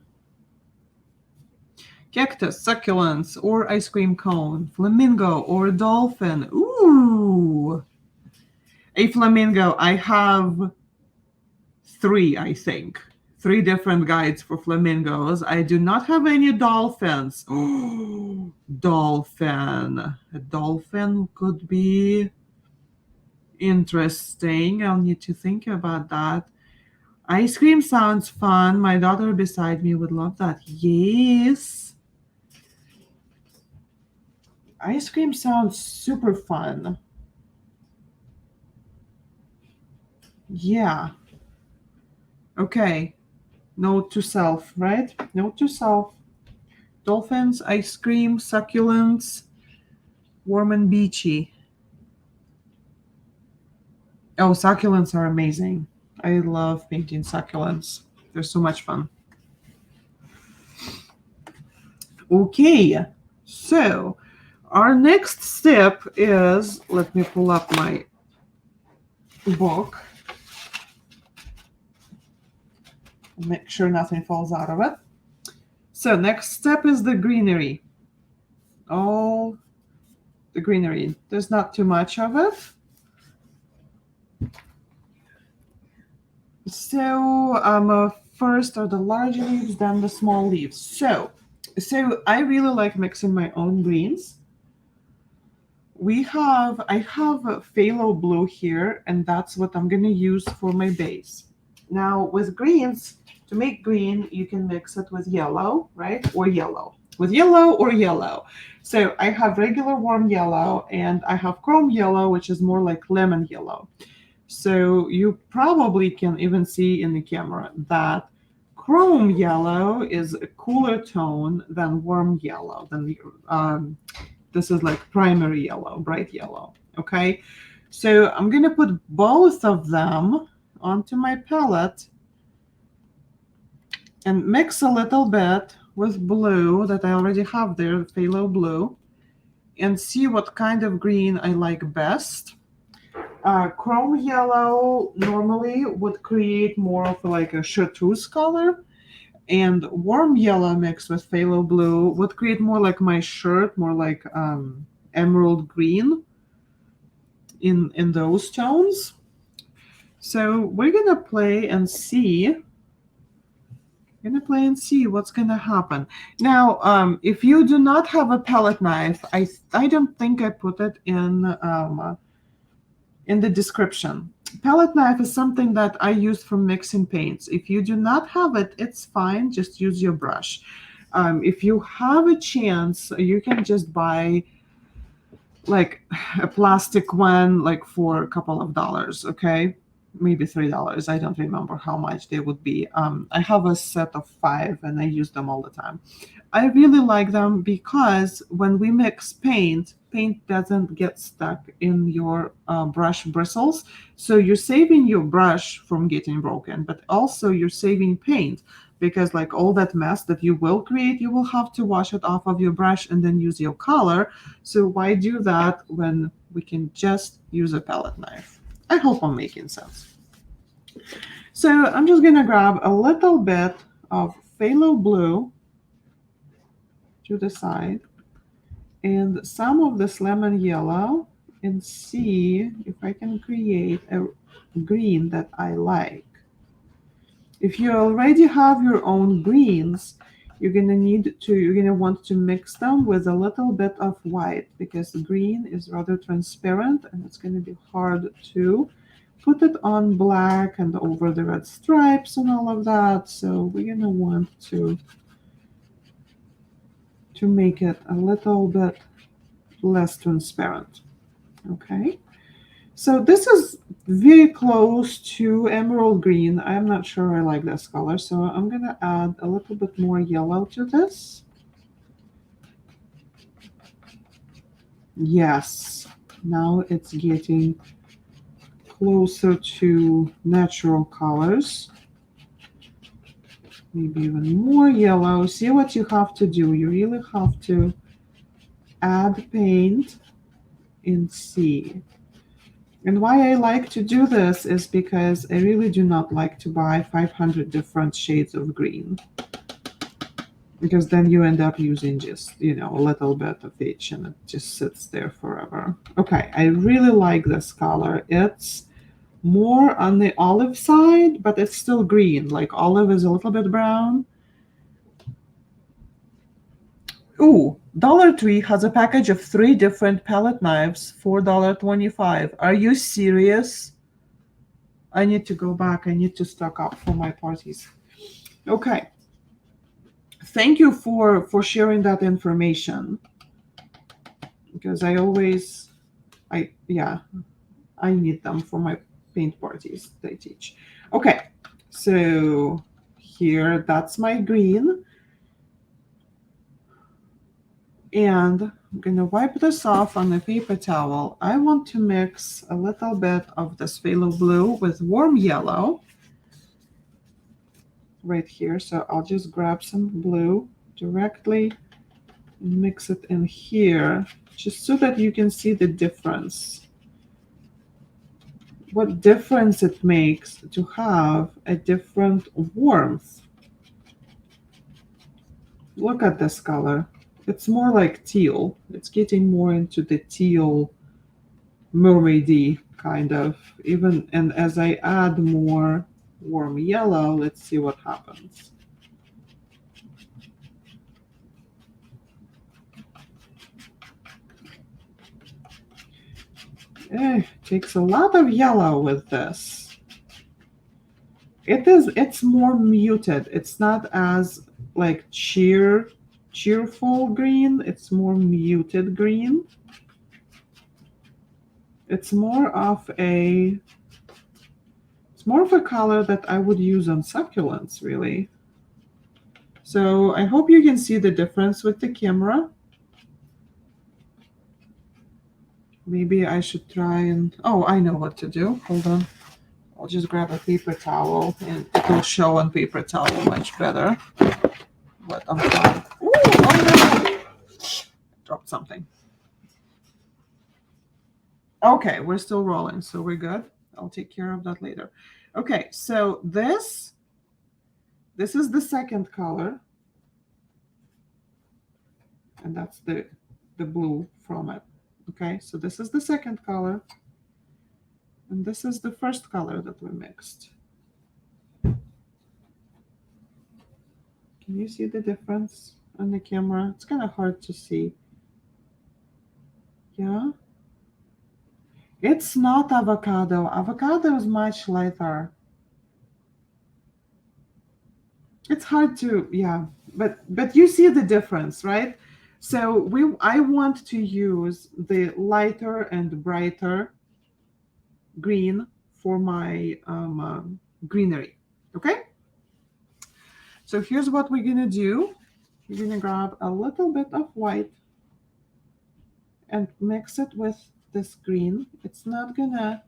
cactus, succulents, or ice cream cone, flamingo or dolphin. Ooh, a flamingo. I have 3, I think. 3 different guides for flamingos. I do not have any dolphins. Oh, dolphin. A dolphin could be interesting. I'll need to think about that. Ice cream sounds fun. My daughter beside me would love that. Yes. Ice cream sounds super fun. Yeah. Okay. Note to self, right? Note to self. Dolphins, ice cream, succulents, warm and beachy. Oh, succulents are amazing. I love painting succulents. They're so much fun. Okay, so our next step is, let me pull up my book, make sure nothing falls out of it. So next step is the greenery. All the greenery. There's not too much of it. So first are the large leaves, then the small leaves. So I really like mixing my own greens. I have a phthalo blue here, and that's what I'm gonna use for my base. Now with greens, to make green, you can mix it with yellow, right? Or yellow. With yellow or yellow. So I have regular warm yellow and I have chrome yellow, which is more like lemon yellow. So you probably can even see in the camera that chrome yellow is a cooler tone than warm yellow. This is like primary yellow, bright yellow. Okay, so I'm gonna put both of them onto my palette and mix a little bit with blue that I already have there, phthalo blue, and see what kind of green I like best. Chrome yellow normally would create more of like a chartreuse color, and warm yellow mixed with phthalo blue would create more like my shirt, more like emerald green in those tones. So we're gonna play and see. Gonna play and see what's gonna happen. Now, if you do not have a palette knife, I don't think I put it in the description. Palette knife is something that I use for mixing paints. If you do not have it, it's fine. Just use your brush. If you have a chance, you can just buy like a plastic one, like for a couple of dollars, okay? Maybe $3. I don't remember how much they would be. I have a set of 5 and I use them all the time. I really like them because when we mix paint doesn't get stuck in your brush bristles. So you're saving your brush from getting broken, but also you're saving paint because like all that mess that you will create, you will have to wash it off of your brush and then use your color. So why do that when we can just use a palette knife? I hope I'm making sense. So I'm just gonna grab a little bit of phthalo blue to the side and some of this lemon yellow and see if I can create a green that I like. If you already have your own greens, you're gonna want to mix them with a little bit of white because the green is rather transparent and it's gonna be hard to put it on black and over the red stripes and all of that. So we're gonna want to make it a little bit less transparent. Okay. So this is very close to emerald green. I'm not sure I like this color, so I'm gonna add a little bit more yellow to this. Yes, now it's getting closer to natural colors. Maybe even more yellow. See what you have to do. You really have to add paint and see. And why I like to do this is because I really do not like to buy 500 different shades of green. Because then you end up using just, a little bit of each and it just sits there forever. Okay, I really like this color. It's more on the olive side, but it's still green. Like olive is a little bit brown. Ooh, Dollar Tree has a package of 3 different palette knives, $4.25. Are you serious? I need to go back. I need to stock up for my parties. Okay. Thank you for sharing that information, because I need them for my paint parties they teach. Okay, so here, that's my green. And I'm gonna wipe this off on a paper towel. I want to mix a little bit of this phthalo blue with warm yellow right here. So I'll just grab some blue directly and mix it in here, just so that you can see the difference. What difference it makes to have a different warmth. Look at this color. It's more like teal. It's getting more into the teal, mermaidy kind of. Even, and as I add more warm yellow, let's see what happens. Takes a lot of yellow with this. It's more muted. It's not as like cheerful green. It's more muted green. It's more of a color that I would use on succulents, really. So I hope you can see the difference with the camera. Maybe I should try and, oh, I know what to do. Hold on. I'll just grab a paper towel and it will show on paper towel much better what I'm trying. Ooh, oh no! Dropped something. Okay, we're still rolling, so we're good. I'll take care of that later. Okay, so this is the second color, and that's the blue from it. Okay, so this is the second color, and this is the first color that we mixed. Can you see the difference on the camera? It's kind of hard to see. Yeah. It's not avocado. Avocado is much lighter. It's hard to, yeah, but you see the difference, right? So I want to use the lighter and brighter green for my greenery. Okay. So here's what we're gonna do. We're gonna grab a little bit of white and mix it with this green. It's not gonna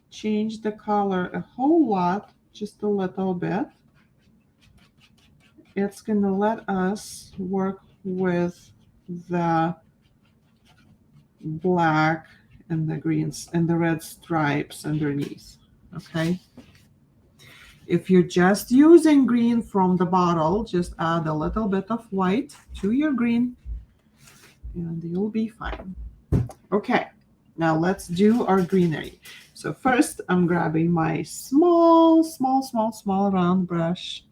change the color a whole lot, just a little bit. It's gonna let us work with the black and the greens and the red stripes underneath. Okay. If you're just using green from the bottle, just add a little bit of white to your green and you'll be fine. Okay, now let's do our greenery. So first I'm grabbing my small round brush,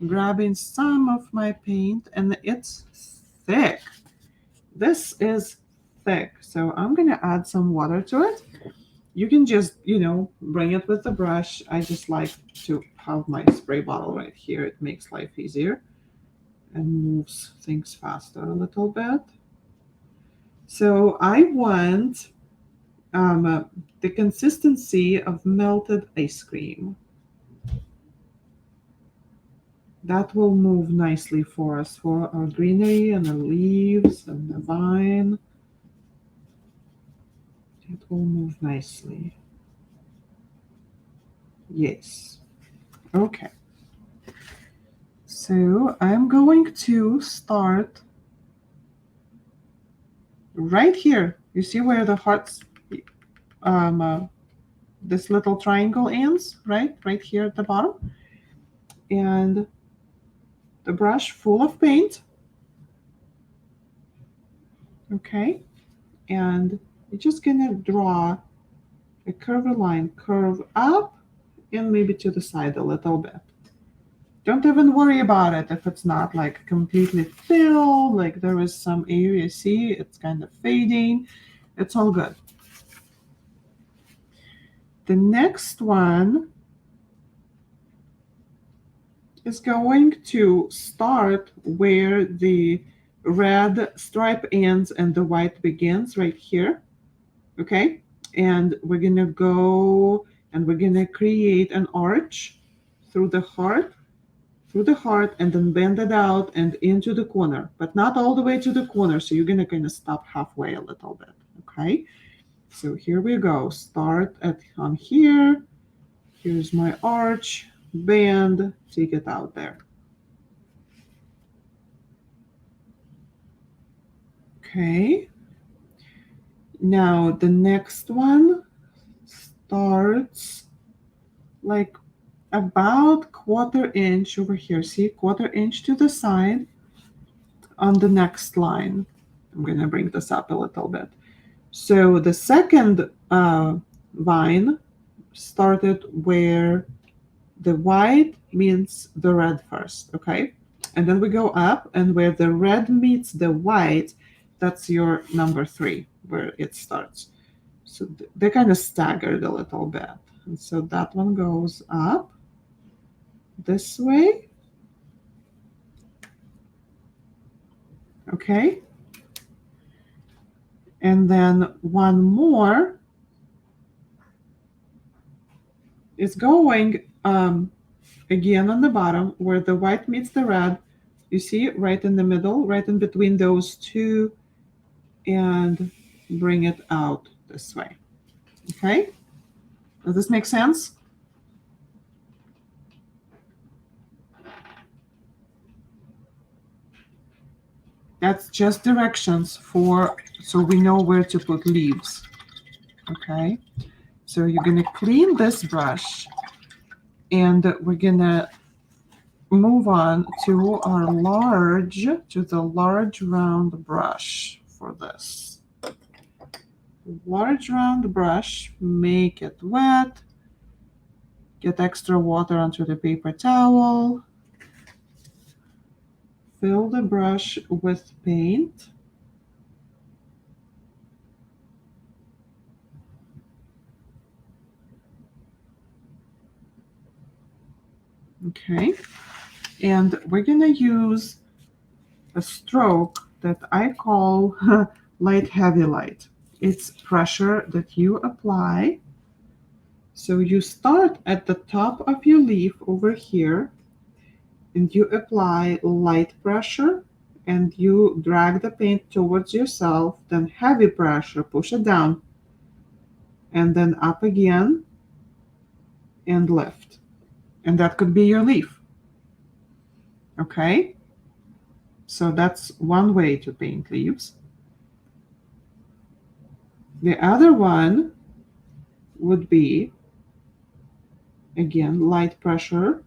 grabbing some of my paint, and it's thick. This is thick, so I'm gonna add some water to it. You can just, bring it with the brush. I just like to have my spray bottle right here. It makes life easier and moves things faster a little bit. So I want the consistency of melted ice cream. That will move nicely for us, for our greenery and the leaves and the vine. It will move nicely. Yes. Okay. So I'm going to start right here. You see where the hearts, this little triangle ends, right? Right here at the bottom. And the brush full of paint. Okay. And you're just gonna draw a curved line, curve up and maybe to the side a little bit. Don't even worry about it if it's not like completely filled, like there is some area, see, it's kind of fading. It's all good. The next one is going to start where the red stripe ends and the white begins, right here. Okay, and we're gonna go and we're gonna create an arch through the heart, and then bend it out and into the corner, but not all the way to the corner. So you're gonna kind of stop halfway a little bit. Okay, so here we go. Start at on here. Here's my arch, bend, take it out there. Okay. Now the next one starts like about 1/4 inch over here. See, 1/4 inch to the side on the next line. I'm going to bring this up a little bit. So the second vine started where the white meets the red first, okay? And then we go up, and where the red meets the white, that's your number 3, where it starts. So they're kind of staggered a little bit. And so that one goes up this way. Okay. And then one more is going again on the bottom where the white meets the red. You see, right in the middle, right in between those two, and bring it out this way. Okay? Does this make sense? That's just directions for, so we know where to put leaves. Okay? So you're going to clean this brush, and we're going to move on to the large round brush for this. Large round brush, make it wet, get extra water onto the paper towel, fill the brush with paint. Okay, and we're going to use a stroke that I call light heavy light. It's pressure that you apply. So you start at the top of your leaf over here, and you apply light pressure, and you drag the paint towards yourself, then heavy pressure, push it down, and then up again, and lift. And that could be your leaf. Okay? So that's one way to paint leaves. The other one would be, again, light pressure.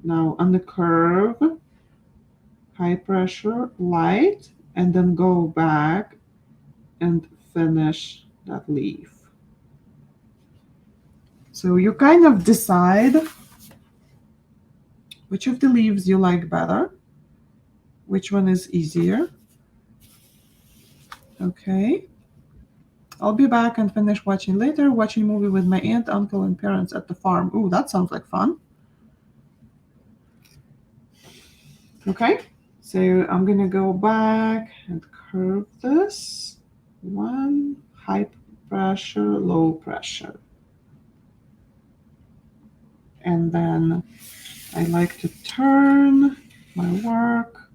Now on the curve, high pressure, light, and then go back and finish that leaf. So you kind of decide which of the leaves you like better, which one is easier. Okay. I'll be back and finish watching later, watching a movie with my aunt, uncle, and parents at the farm. Ooh, that sounds like fun. Okay, so I'm gonna go back and curve this. One, high pressure, low pressure. And then I like to turn my work,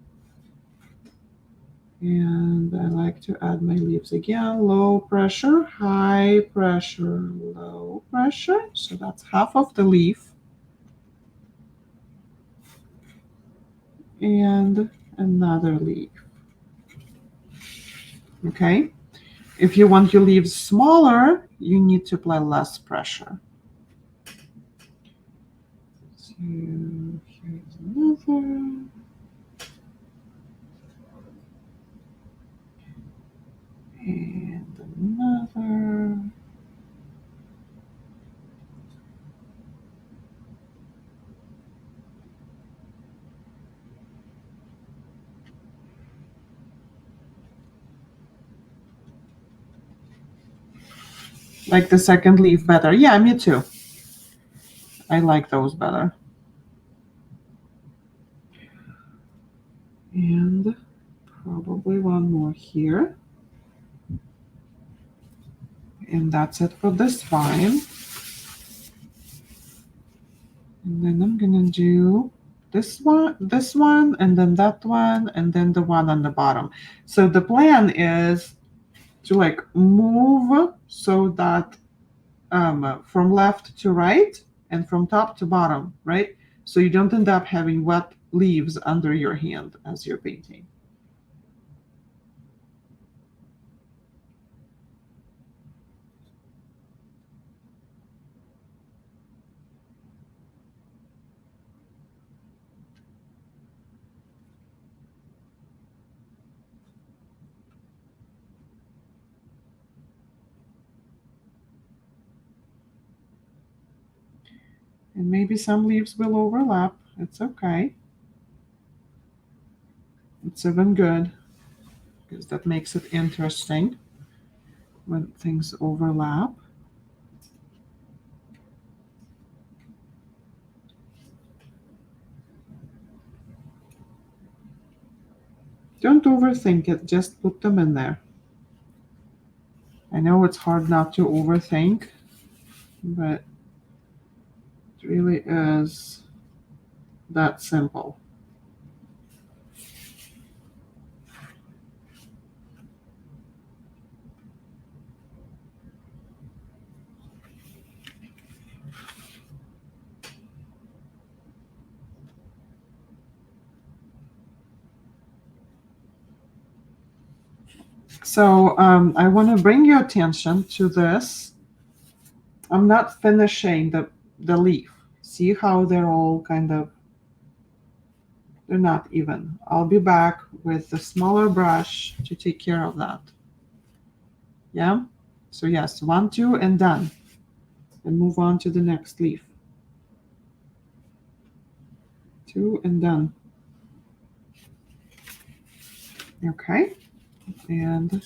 and I like to add my leaves again. Low pressure, high pressure, low pressure. So that's half of the leaf. And another leaf. Okay. If you want your leaves smaller, you need to apply less pressure. So here's another. And another. Like the second leaf better. Yeah, me too. I like those better. And probably one more here. And that's it for this vine. And then I'm gonna do this one, and then that one, and then the one on the bottom. So the plan is to like move so that from left to right and from top to bottom, right? So you don't end up having wet leaves under your hand as you're painting. And maybe some leaves will overlap. It's okay. It's even good because that makes it interesting when things overlap. Don't overthink it, just put them in there. I know it's hard not to overthink, but it really is that simple. So I want to bring your attention to this. I'm not finishing the leaf. See how they're all kind of, they're not even. I'll be back with a smaller brush to take care of that. Yeah? So yes, 1, 2, and done. And move on to the next leaf. 2 and done. Okay. And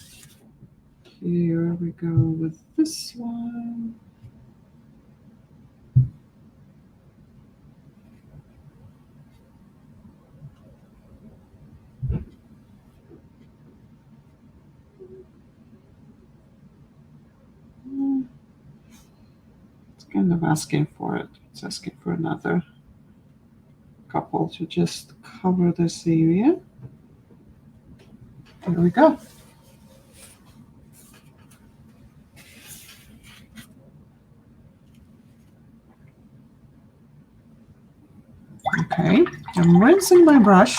here we go with this one. It's kind of asking for it. It's asking for another couple to just cover this area. Here we go. Okay, I'm rinsing my brush.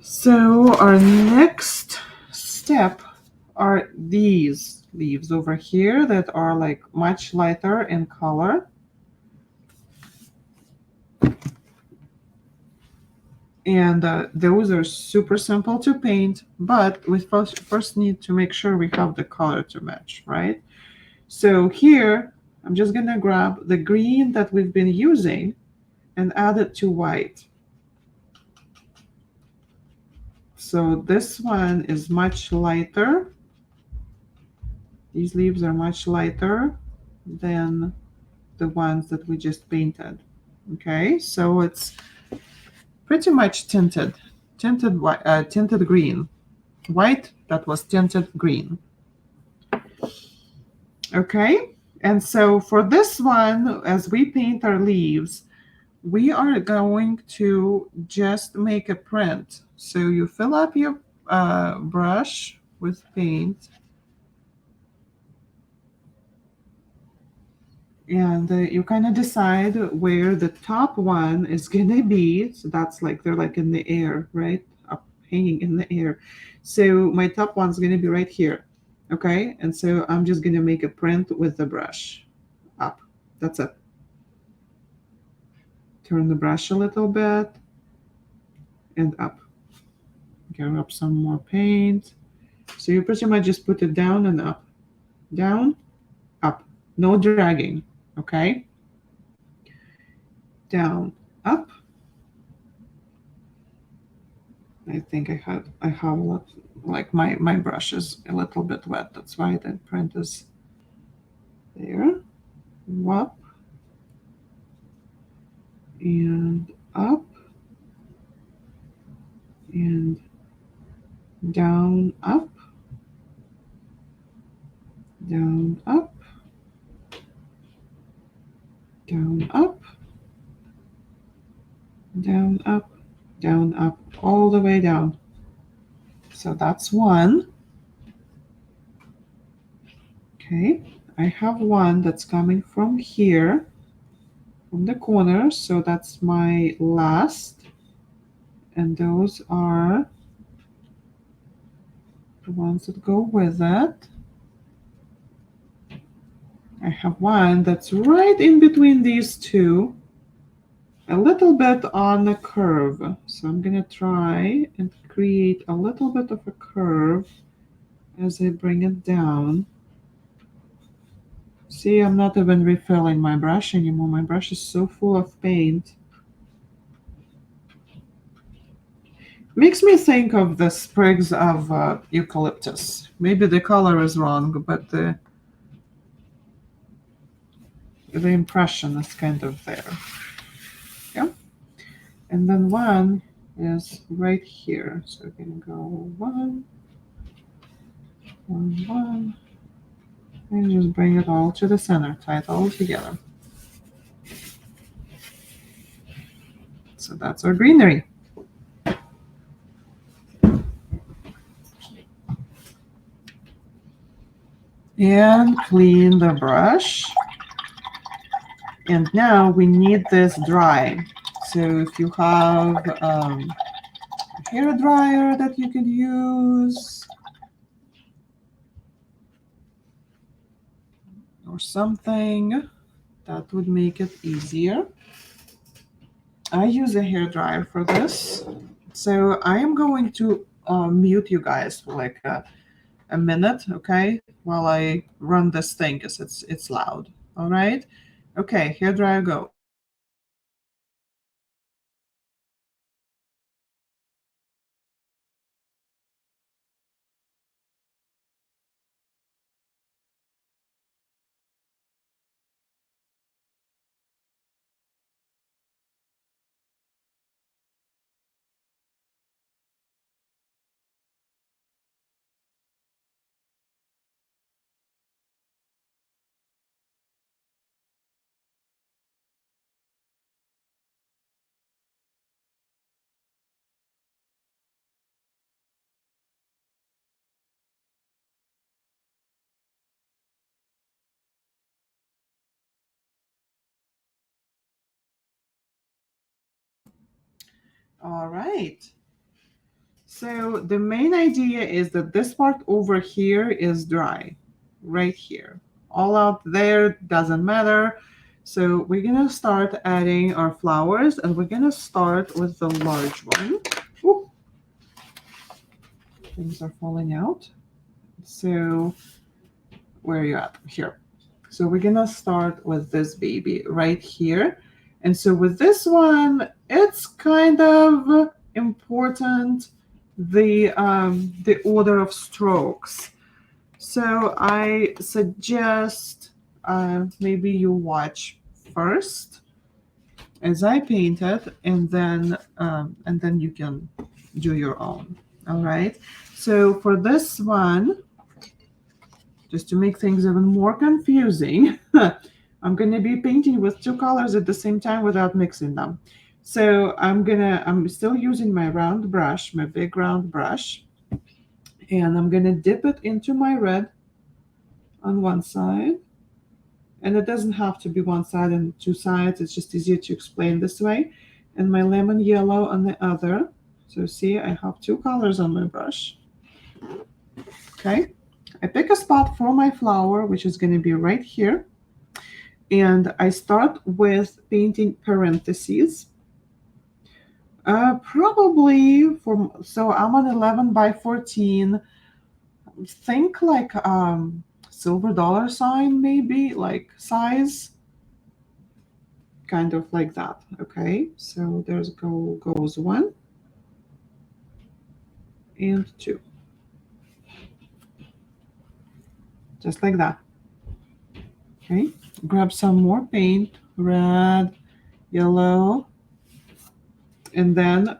So our next step are these leaves over here that are like much lighter in color. And those are super simple to paint, but we first need to make sure we have the color to match, right? So here, I'm just gonna grab the green that we've been using and add it to white. So this one is much lighter. These leaves are much lighter than the ones that we just painted. Okay, so it's pretty much tinted white, tinted green. White that was tinted green. Okay, and so for this one, as we paint our leaves, we are going to just make a print. So you fill up your brush with paint, and you kind of decide where the top one is gonna be. So that's like they're like in the air, right? Up hanging in the air. So my top one's gonna be right here. Okay, and so I'm just gonna make a print with the brush up. That's it. Turn the brush a little bit and up. Get up some more paint. So you pretty much just put it down and up. Down, up. No dragging. Okay? Down, think I have a lot, like my brush is a little bit wet. That's why the print is there. Up and up and down, up, down, up, down, up, down, up, down, up, all the way down. So that's one. Okay, I have one that's coming from here, from the corner, so that's my last. And those are the ones that go with it. I have one that's right in between these two, a little bit on the curve. So I'm gonna try and create a little bit of a curve as I bring it down. See, I'm not even refilling my brush anymore. My brush is so full of paint. Makes me think of the sprigs of eucalyptus. Maybe the color is wrong, but the impression is kind of there. Yeah. And then one is right here. So we're gonna go one, one, one, and just bring it all to the center, tie it all together. So that's our greenery. And clean the brush. And now we need this dry. So if you have a hair dryer that you can use, or something, that would make it easier. I use a hair dryer for this. So I am going to mute you guys for like a minute, okay, while I run this thing because it's loud. All right. Okay, hair dryer, go. All right. So the main idea is that this part over here is dry, right here. All out there doesn't matter. So we're gonna start adding our flowers, and we're gonna start with the large one. Ooh, things are falling out. So where are you at? Here. So we're gonna start with this baby right here. And so with this one, it's kind of important the order of strokes. So I suggest maybe you watch first as I paint it, and then you can do your own. All right. So for this one, just to make things even more confusing, I'm going to be painting with two colors at the same time without mixing them. So I'm still using my round brush, my big round brush, and I'm going to dip it into my red on one side. And it doesn't have to be one side and two sides. It's just easier to explain this way. And my lemon yellow on the other. So see, I have two colors on my brush. Okay. I pick a spot for my flower, which is going to be right here. And I start with painting parentheses. Probably so I'm on 11 by 14. Think like silver dollar sign, maybe like size, kind of like that. Okay, so there's goes one. and 2. Just like that. Okay, grab some more paint, red, yellow, and then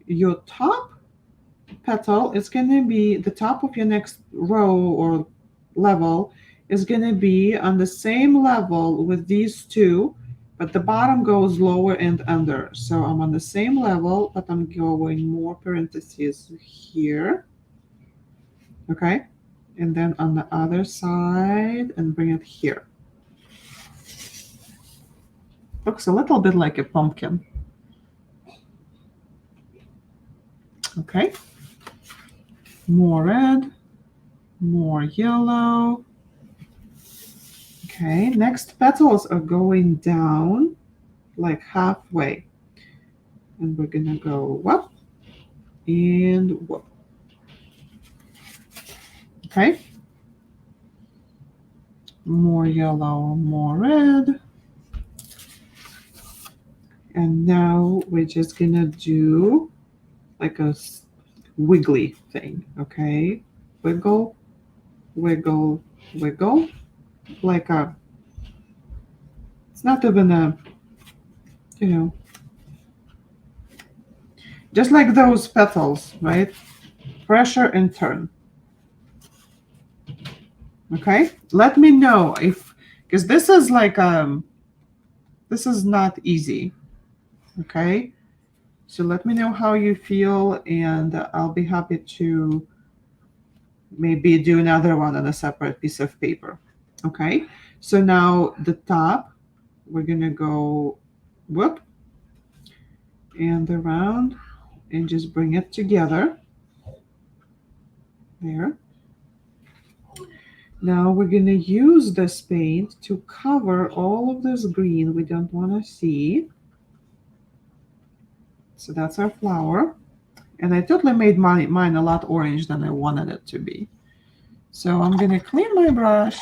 your top petal is going to be the top of your next row or level is going to be on the same level with these two, but the bottom goes lower and under. So I'm on the same level, but I'm going more parentheses here. Okay, and then on the other side and bring it here. Looks a little bit like a pumpkin. Okay, more red, more yellow. Okay, next petals are going down like halfway. And we're gonna go up and up. Okay, more yellow, more red. And now we're just gonna do like a wiggly thing, okay? Wiggle, wiggle, wiggle. Like a, it's not even a, you know, just like those petals, right? Pressure and turn. Okay, let me know if, because this is like, this is not easy. Okay, so let me know how you feel, and I'll be happy to maybe do another one on a separate piece of paper. Okay, so now the top, we're gonna go whoop and around and just bring it together. There. Now we're gonna use this paint to cover all of this green we don't wanna see. So that's our flower. And I totally made mine a lot orange than I wanted it to be. So I'm gonna clean my brush.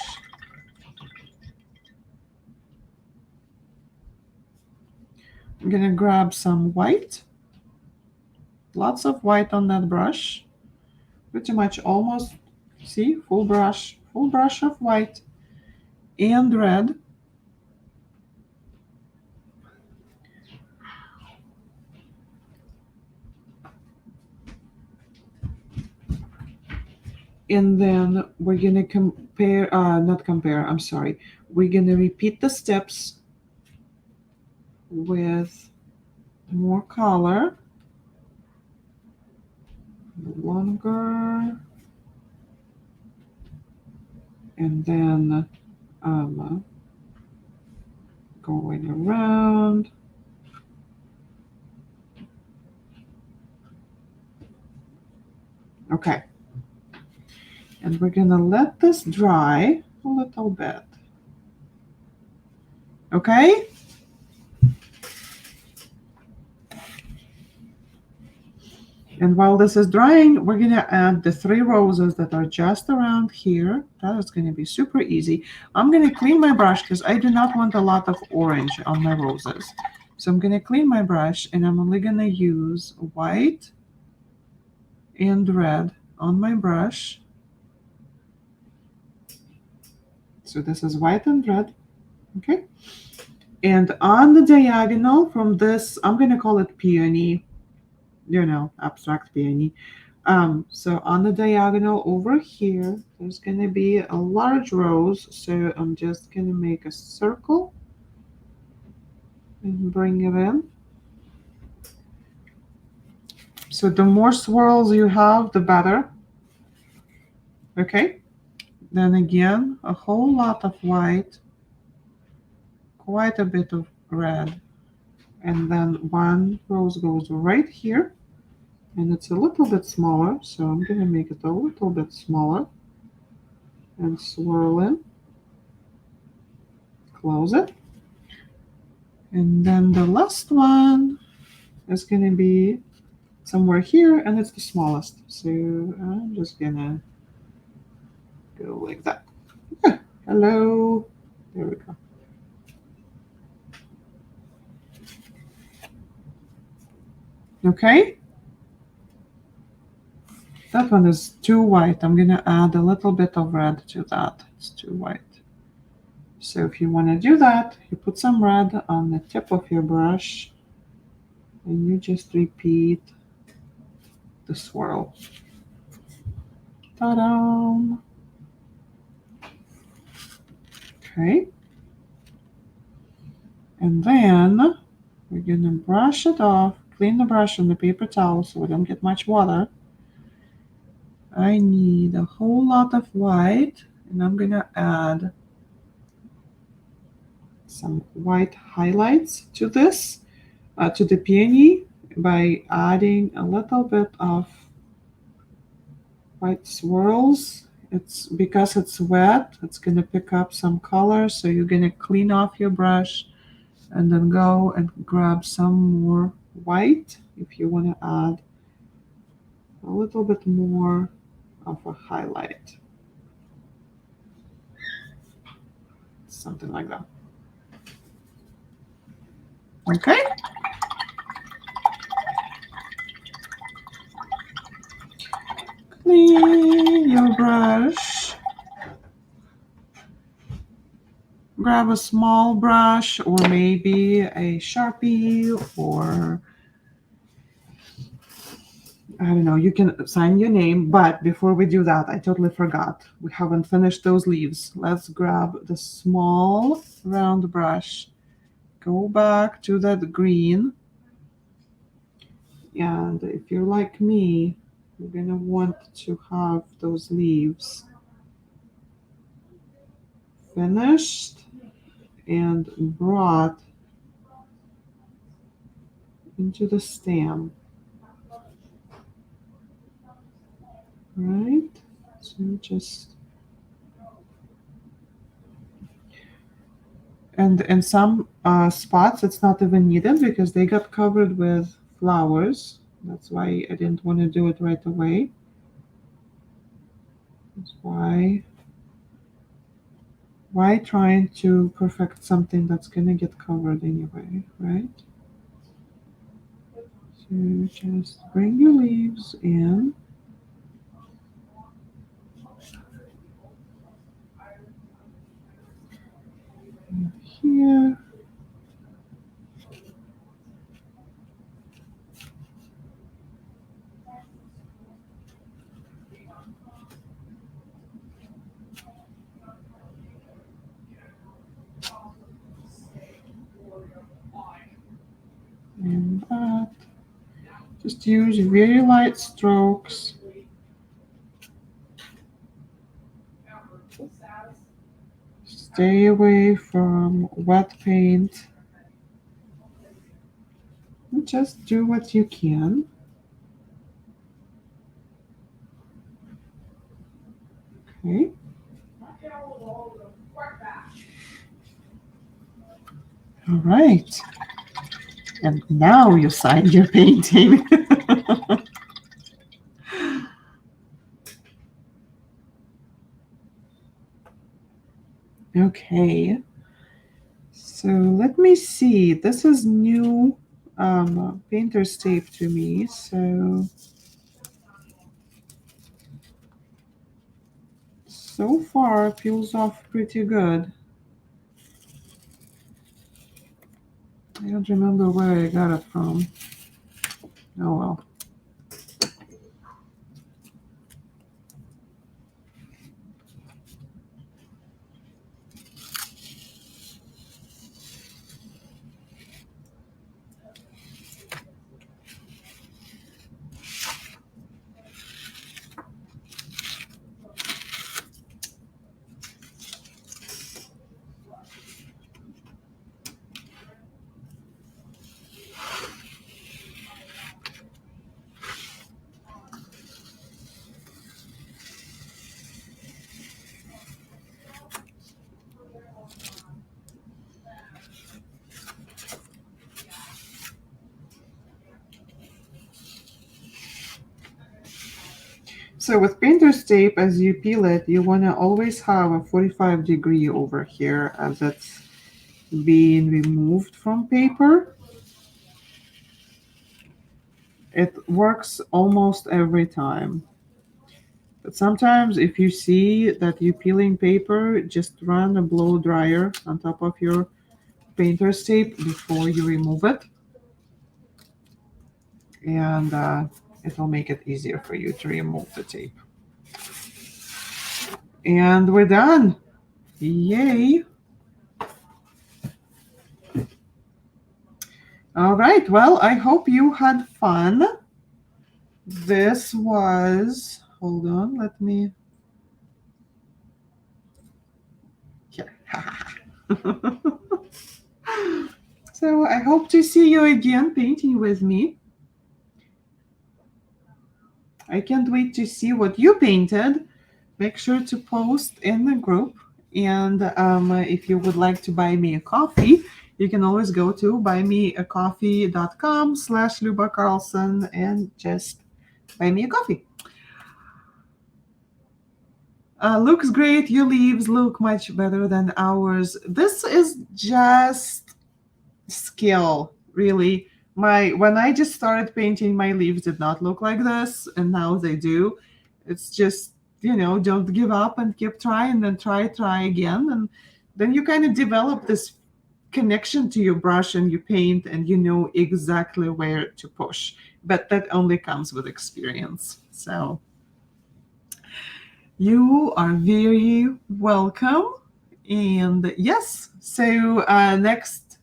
I'm gonna grab some white. Lots of white on that brush. Pretty much almost, see, full brush of white and red. And then we're gonna compare, not compare, I'm sorry. We're gonna repeat the steps with more color, longer, and then going around. Okay. And we're gonna let this dry a little bit. Okay? And while this is drying, we're gonna add the 3 roses that are just around here. That is gonna be super easy. I'm gonna clean my brush because I do not want a lot of orange on my roses. So I'm gonna clean my brush and I'm only gonna use white and red on my brush. So this is white and red, okay? And on the diagonal from this, I'm gonna call it peony, you know, abstract peony. So on the diagonal over here, there's gonna be a large rose. So I'm just gonna make a circle and bring it in. So the more swirls you have, the better. Okay. Then again, a whole lot of white, quite a bit of red. And then one rose goes right here. And it's a little bit smaller. So I'm gonna make it a little bit smaller and swirl in. Close it. And then the last one is going to be somewhere here, and it's the smallest. So I'm just going to go like that. Okay. Hello. There we go. Okay. That one is too white. I'm going to add a little bit of red to that. It's too white. So if you want to do that, you put some red on the tip of your brush and you just repeat the swirl. Ta-da! Okay. And then we're going to brush it off, clean the brush on the paper towel so we don't get much water. I need a whole lot of white, and I'm going to add some white highlights to this, to the peony, by adding a little bit of white swirls. It's because it's wet, it's going to pick up some color, so you're going to clean off your brush and then go and grab some more white if you want to add a little bit more of a highlight. Something like that. Okay. Clean your brush. Grab a small brush or maybe a Sharpie or I don't know, you can sign your name, but before we do that, I totally forgot. We haven't finished those leaves. Let's grab the small round brush, go back to that green, and if you're like me, you're gonna want to have those leaves finished and brought into the stem. Right? So just and in some spots it's not even needed because they got covered with flowers. That's why I didn't want to do it right away. That's why trying to perfect something that's gonna get covered anyway, right? So just bring your leaves in. Here. And that. Just use very light strokes. Stay away from wet paint. And just do what you can. Okay. All right. And now you sign your painting. Okay. So let me see. This is new painter's tape to me. So far it peels off pretty good. I don't remember where I got it from. Oh well. So with painter's tape, as you peel it, you want to always have a 45-degree over here as it's being removed from paper. It works almost every time. But sometimes if you see that you're peeling paper, just run a blow dryer on top of your painter's tape before you remove it. And it will make it easier for you to remove the tape. And we're done. Yay. All right. Well, I hope you had fun. This was, hold on, let me, here. So I hope to see you again painting with me. I can't wait to see what you painted. Make sure to post in the group. And if you would like to buy me a coffee, you can always go to buymeacoffee.com/Luba Carlson and just buy me a coffee. Looks great. Your leaves look much better than ours. This is just skill, really. When I just started painting, my leaves did not look like this, and now they do. It's just, don't give up and keep trying and try again, and then you kind of develop this connection to your brush and you paint, and you know exactly where to push. But that only comes with experience. So you are very welcome. And yes, so next,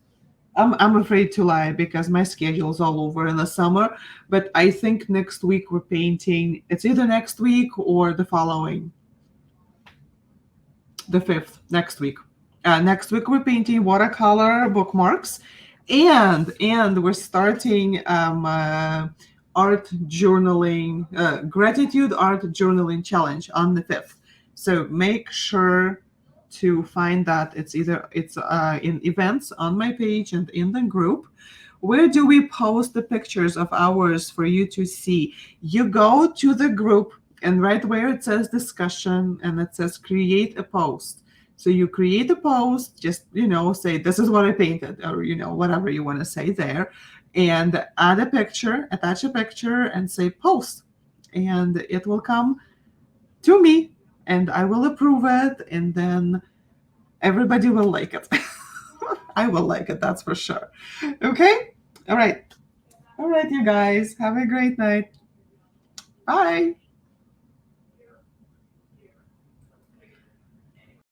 I'm afraid to lie because my schedule's all over in the summer, but I think next week we're painting. It's either next week or the following, the 5th, next week. Next week we're painting watercolor bookmarks, and we're starting art journaling, gratitude art journaling challenge on the 5th. So make sure to find that. It's in events on my page and in the group. Where do we post the pictures of ours for you to see? You go to the group, and right where it says discussion and it says create a post. So you create a post, just, say this is what I painted, or, whatever you want to say there, and add a picture, attach a picture, and say post. And it will come to me, and I will approve it, and then everybody will like it. I will like it, that's for sure. Okay? All right. All right, you guys. Have a great night. Bye.